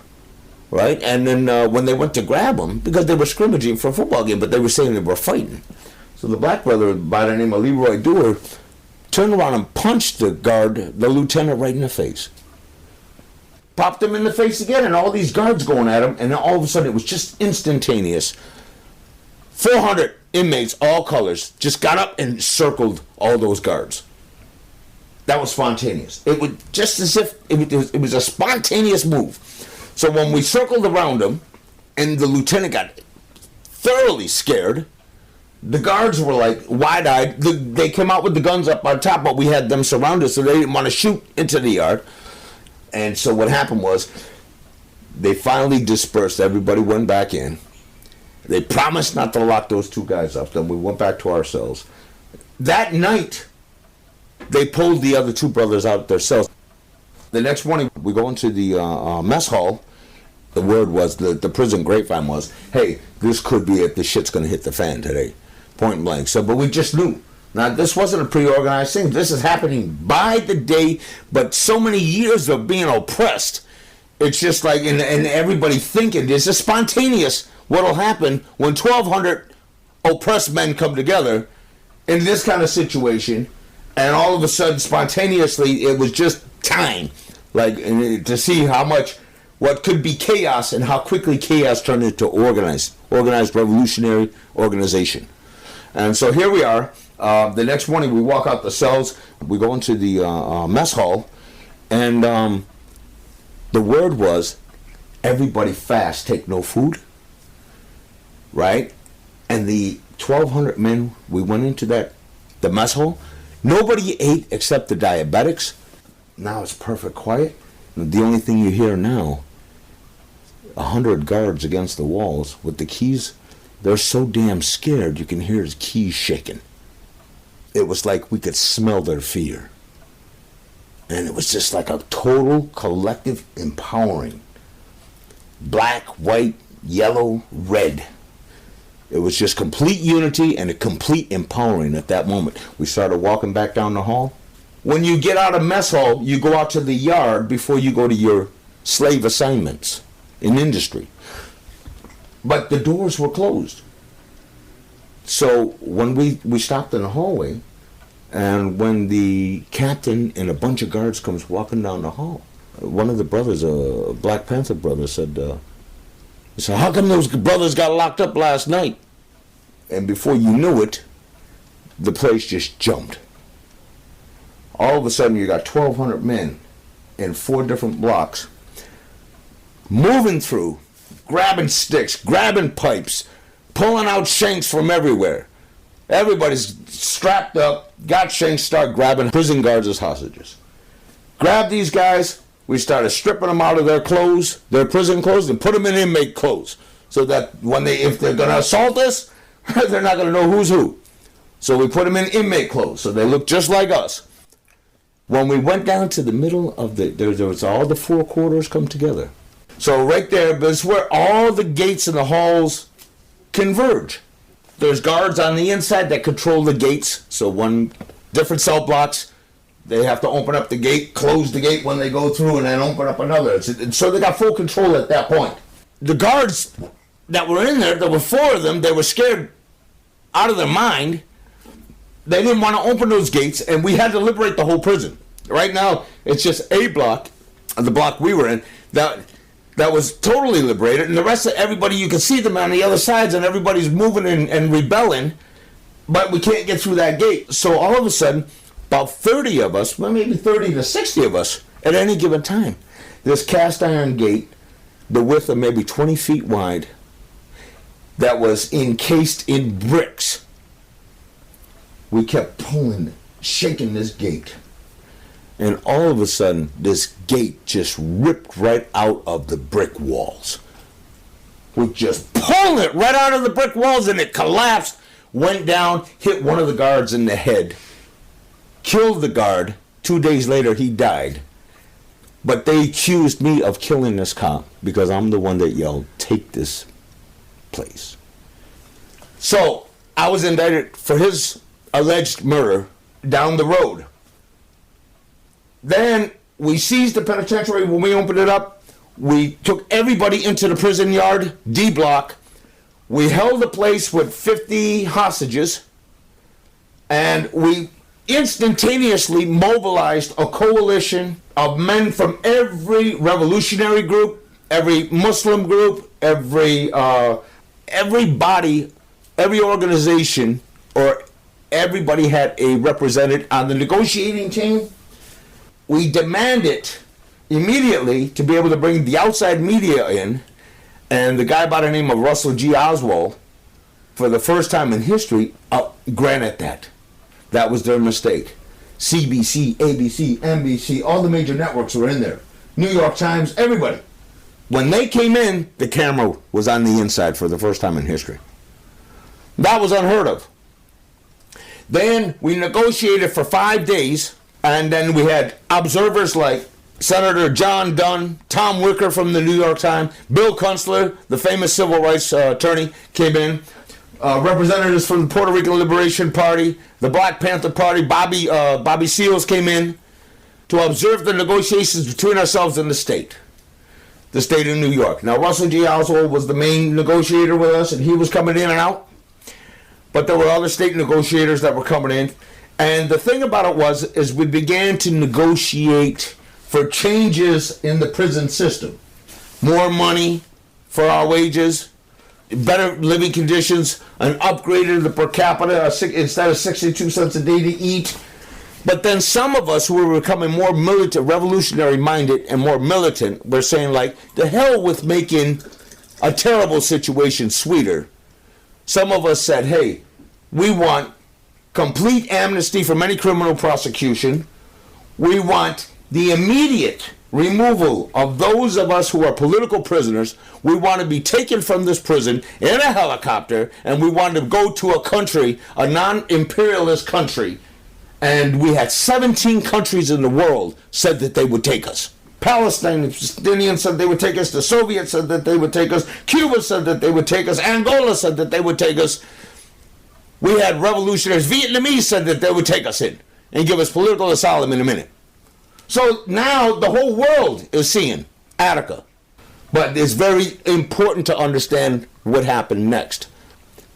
right? And then when they went to grab him, because they were scrimmaging for a football game, but they were saying they were fighting. So the black brother, by the name of Leroy Dewar, turned around and punched the lieutenant right in the face. Popped him in the face again, and all these guards going at him, and then all of a sudden it was just instantaneous. 400 inmates, all colors, just got up and circled all those guards. That was spontaneous. It was just as if it was a spontaneous move. So when we circled around him, and the lieutenant got thoroughly scared, the guards were like wide-eyed. They came out with the guns up on top, but we had them surrounded, so they didn't want to shoot into the yard. And so what happened was, they finally dispersed. Everybody went back in. They promised not to lock those two guys up. Then we went back to our cells. That night, they pulled the other two brothers out of their cells. The next morning, we go into the mess hall. The word was, the prison grapevine was, hey, this could be it. This shit's going to hit the fan today. Point blank. So, but we just knew. Now, this wasn't a pre-organized thing. This is happening by the day, but so many years of being oppressed. It's just like, and everybody thinking, it's just spontaneous what'll happen when 1,200 oppressed men come together in this kind of situation, and all of a sudden, spontaneously, it was just time, like, to see how much what could be chaos and how quickly chaos turned into organized revolutionary organization. And so here we are. The next morning we walk out the cells, we go into the mess hall, and the word was, everybody fast, take no food, right? And the 1,200 men, we went into the mess hall. Nobody ate except the diabetics. Now it's perfect quiet. The only thing you hear now, 100 guards against the walls with the keys. They're so damn scared you can hear his keys shaking. It was like we could smell their fear. And it was just like a total collective empowering. Black, white, yellow, red. It was just complete unity and a complete empowering at that moment. We started walking back down the hall. When you get out of mess hall, you go out to the yard before you go to your slave assignments in industry. But the doors were closed. So when we stopped in the hallway, and when the captain and a bunch of guards comes walking down the hall, one of the brothers, a Black Panther brother, said, how come those brothers got locked up last night? And before you knew it, the place just jumped. All of a sudden you got 1,200 men in 4 different blocks moving through, grabbing sticks, grabbing pipes, pulling out shanks from everywhere. Everybody's strapped up, got shanks, start grabbing prison guards as hostages. Grab these guys, we started stripping them out of their clothes, their prison clothes, and put them in inmate clothes. So that if they're going to assault us, they're not going to know who's who. So we put them in inmate clothes, so they look just like us. When we went down to the middle of there was all the 4 corridors come together. So right there, but it's where all the gates in the halls converge. There's guards on the inside that control the gates. So different cell blocks, they have to open up the gate, close the gate when they go through, and then open up another. So they got full control at that point. The guards that were in there were 4 of them. They were scared out of their mind. They didn't want to open those gates, and we had to liberate the whole prison. Right now, it's just a block, the block we were in, that was totally liberated, and the rest of everybody, you can see them on the other sides, and everybody's moving and rebelling, but we can't get through that gate. So all of a sudden, about 30 of us, well, maybe 30 to 60 of us at any given time, this cast iron gate, the width of maybe 20 feet wide, that was encased in bricks. We kept pulling, shaking this gate. And all of a sudden, this gate just ripped right out of the brick walls. We just pulled it right out of the brick walls, and it collapsed, went down, hit one of the guards in the head, killed the guard. 2 days later, he died. But they accused me of killing this cop because I'm the one that yelled, "Take this place." So I was indicted for his alleged murder down the road. Then we seized the penitentiary. When we opened it up, we took everybody into the prison yard, D block. We held the place with 50 hostages, and we instantaneously mobilized a coalition of men from every revolutionary group, every Muslim group, every body, every organization, or everybody had a representative on the negotiating team. We demanded immediately to be able to bring the outside media in, and the guy by the name of Russell G. Oswald, for the first time in history, granted that. That was their mistake. CBC, ABC, NBC, all the major networks were in there. New York Times, everybody. When they came in, the camera was on the inside for the first time in history. That was unheard of. Then we negotiated for 5 days, and then we had observers like Senator John Dunn, Tom Wicker from the New York Times, Bill Kunstler, the famous civil rights attorney, came in. Representatives from the Puerto Rican Liberation Party, the Black Panther Party, Bobby Seals came in to observe the negotiations between ourselves and the state of New York. Now, Russell G. Oswald was the main negotiator with us, and he was coming in and out. But there were other state negotiators that were coming in. And the thing about it is we began to negotiate for changes in the prison system. more money for our wages, better living conditions, an upgrade in the per capita instead of 62 cents a day to eat. But then some of us who were becoming more militant, revolutionary minded and more militant, were saying like, the hell with making a terrible situation sweeter. Some of us said, hey, we want complete amnesty from any criminal prosecution. We want the immediate removal of those of us who are political prisoners. We want to be taken from this prison in a helicopter, and we want to go to a country, a non-imperialist country. And we had 17 countries in the world said that they would take us. Palestinians said they would take us. The Soviets said that they would take us. Cuba said that they would take us. Angola said that they would take us. We had revolutionaries. Vietnamese said that they would take us in and give us political asylum in a minute. So now the whole world is seeing Attica. But it's very important to understand what happened next.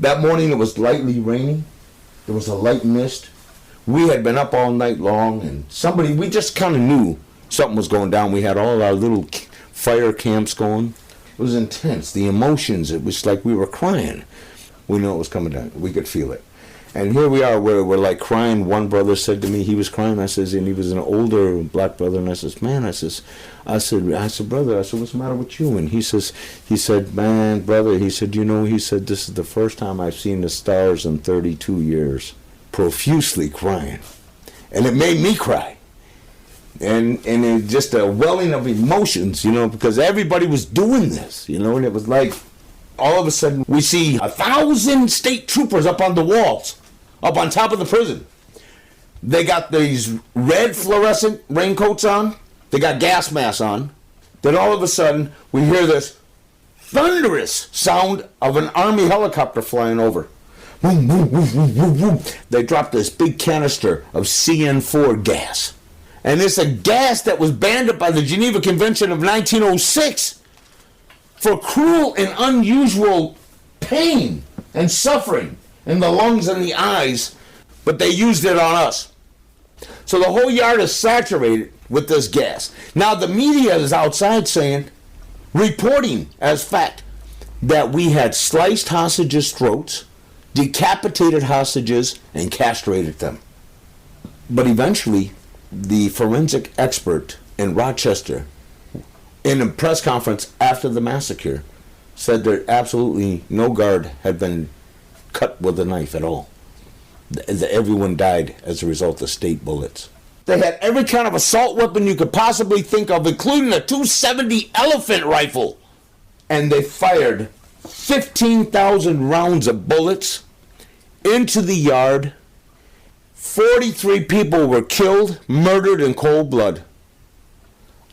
That morning it was lightly raining. There was a light mist. We had been up all night long, and we just kind of knew something was going down. We had all our little fire camps going. It was intense. The emotions, it was like we were crying. We knew it was coming down. We could feel it. And here we are, we're like crying. One brother said to me, he was crying. I says, and he was an older black brother. And I says, man, I said, brother, what's the matter with you? And he said, man, brother, he said, this is the first time I've seen the stars in 32 years. Profusely crying. And it made me cry. And it just a welling of emotions, because everybody was doing this, and it was like, all of a sudden, we see 1,000 state troopers up on the walls, up on top of the prison. They got these red fluorescent raincoats on. They got gas masks on. Then all of a sudden, we hear this thunderous sound of an army helicopter flying over. Boom, boom, boom, boom, boom, boom. They dropped this big canister of CN4 gas. And it's a gas that was banned by the Geneva Convention of 1906 for cruel and unusual pain and suffering in the lungs and the eyes, but they used it on us. So the whole yard is saturated with this gas. Now the media is outside reporting as fact that we had sliced hostages' throats, decapitated hostages, and castrated them. But eventually, the forensic expert in Rochester, in a press conference after the massacre, said that absolutely no guard had been cut with a knife at all. Everyone died as a result of state bullets. They had every kind of assault weapon you could possibly think of, including a .270 elephant rifle. And they fired 15,000 rounds of bullets into the yard. 43 people were killed, murdered in cold blood.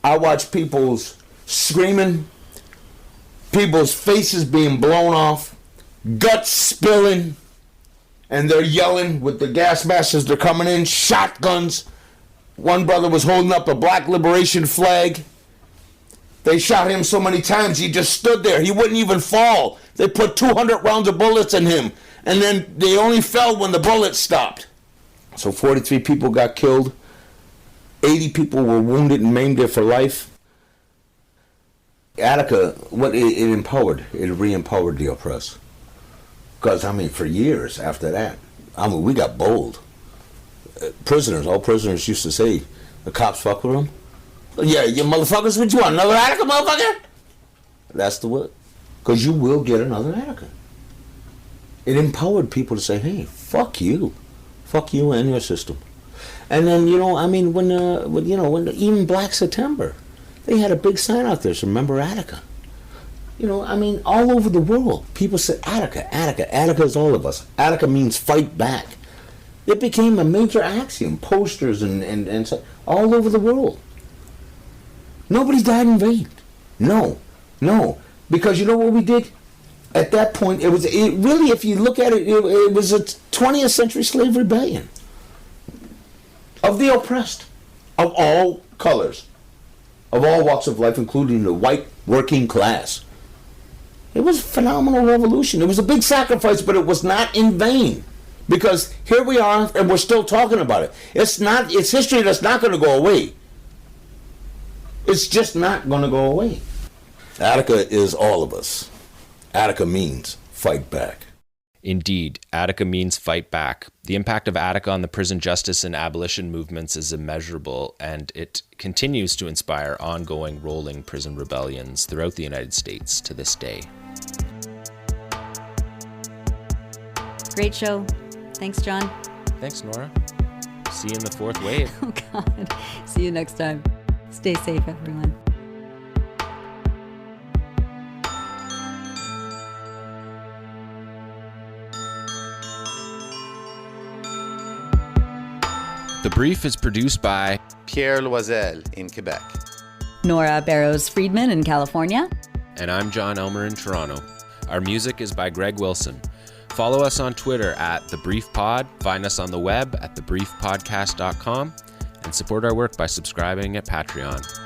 I watched people screaming, people's faces being blown off, guts spilling, and they're yelling with the gas masks as they're coming in, shotguns. One brother was holding up a black liberation flag. They shot him so many times he just stood there. He wouldn't even fall. They put 200 rounds of bullets in him, and then they only fell when the bullets stopped. So 43 people got killed. 80 people were wounded and maimed there for life. Attica, what it empowered, it re-empowered the oppressed. Because, for years after that, we got bold. All prisoners used to say, the cops fuck with them. Yeah, you motherfuckers, what you want, another Attica, motherfucker? That's the word. Because you will get another Attica. It empowered people to say, hey, fuck you. Fuck you and your system. And then, when even Black September, they had a big sign out there, so remember Attica. All over the world, people said Attica, Attica, Attica is all of us. Attica means fight back. It became a major axiom, posters and all over the world. Nobody died in vain. No. Because you know what we did? At that point, it really, if you look at it, it was a 20th century slave rebellion of the oppressed, of all colors, of all walks of life, including the white working class. It was a phenomenal revolution. It was a big sacrifice, but it was not in vain. Because here we are, and we're still talking about it. It's history that's not going to go away. It's just not going to go away. Attica is all of us. Attica means fight back. Indeed, Attica means fight back. The impact of Attica on the prison justice and abolition movements is immeasurable, and it continues to inspire ongoing rolling prison rebellions throughout the United States to this day. Great show. Thanks, John. Thanks, Nora. See you in the fourth wave. Oh, God. See you next time. Stay safe, everyone. The Brief is produced by Pierre Loiselle in Quebec. Nora Barrows-Friedman in California. And I'm John Elmer in Toronto. Our music is by Greg Wilson. Follow us on Twitter at The Brief Pod, find us on the web at thebriefpodcast.com, and support our work by subscribing at Patreon.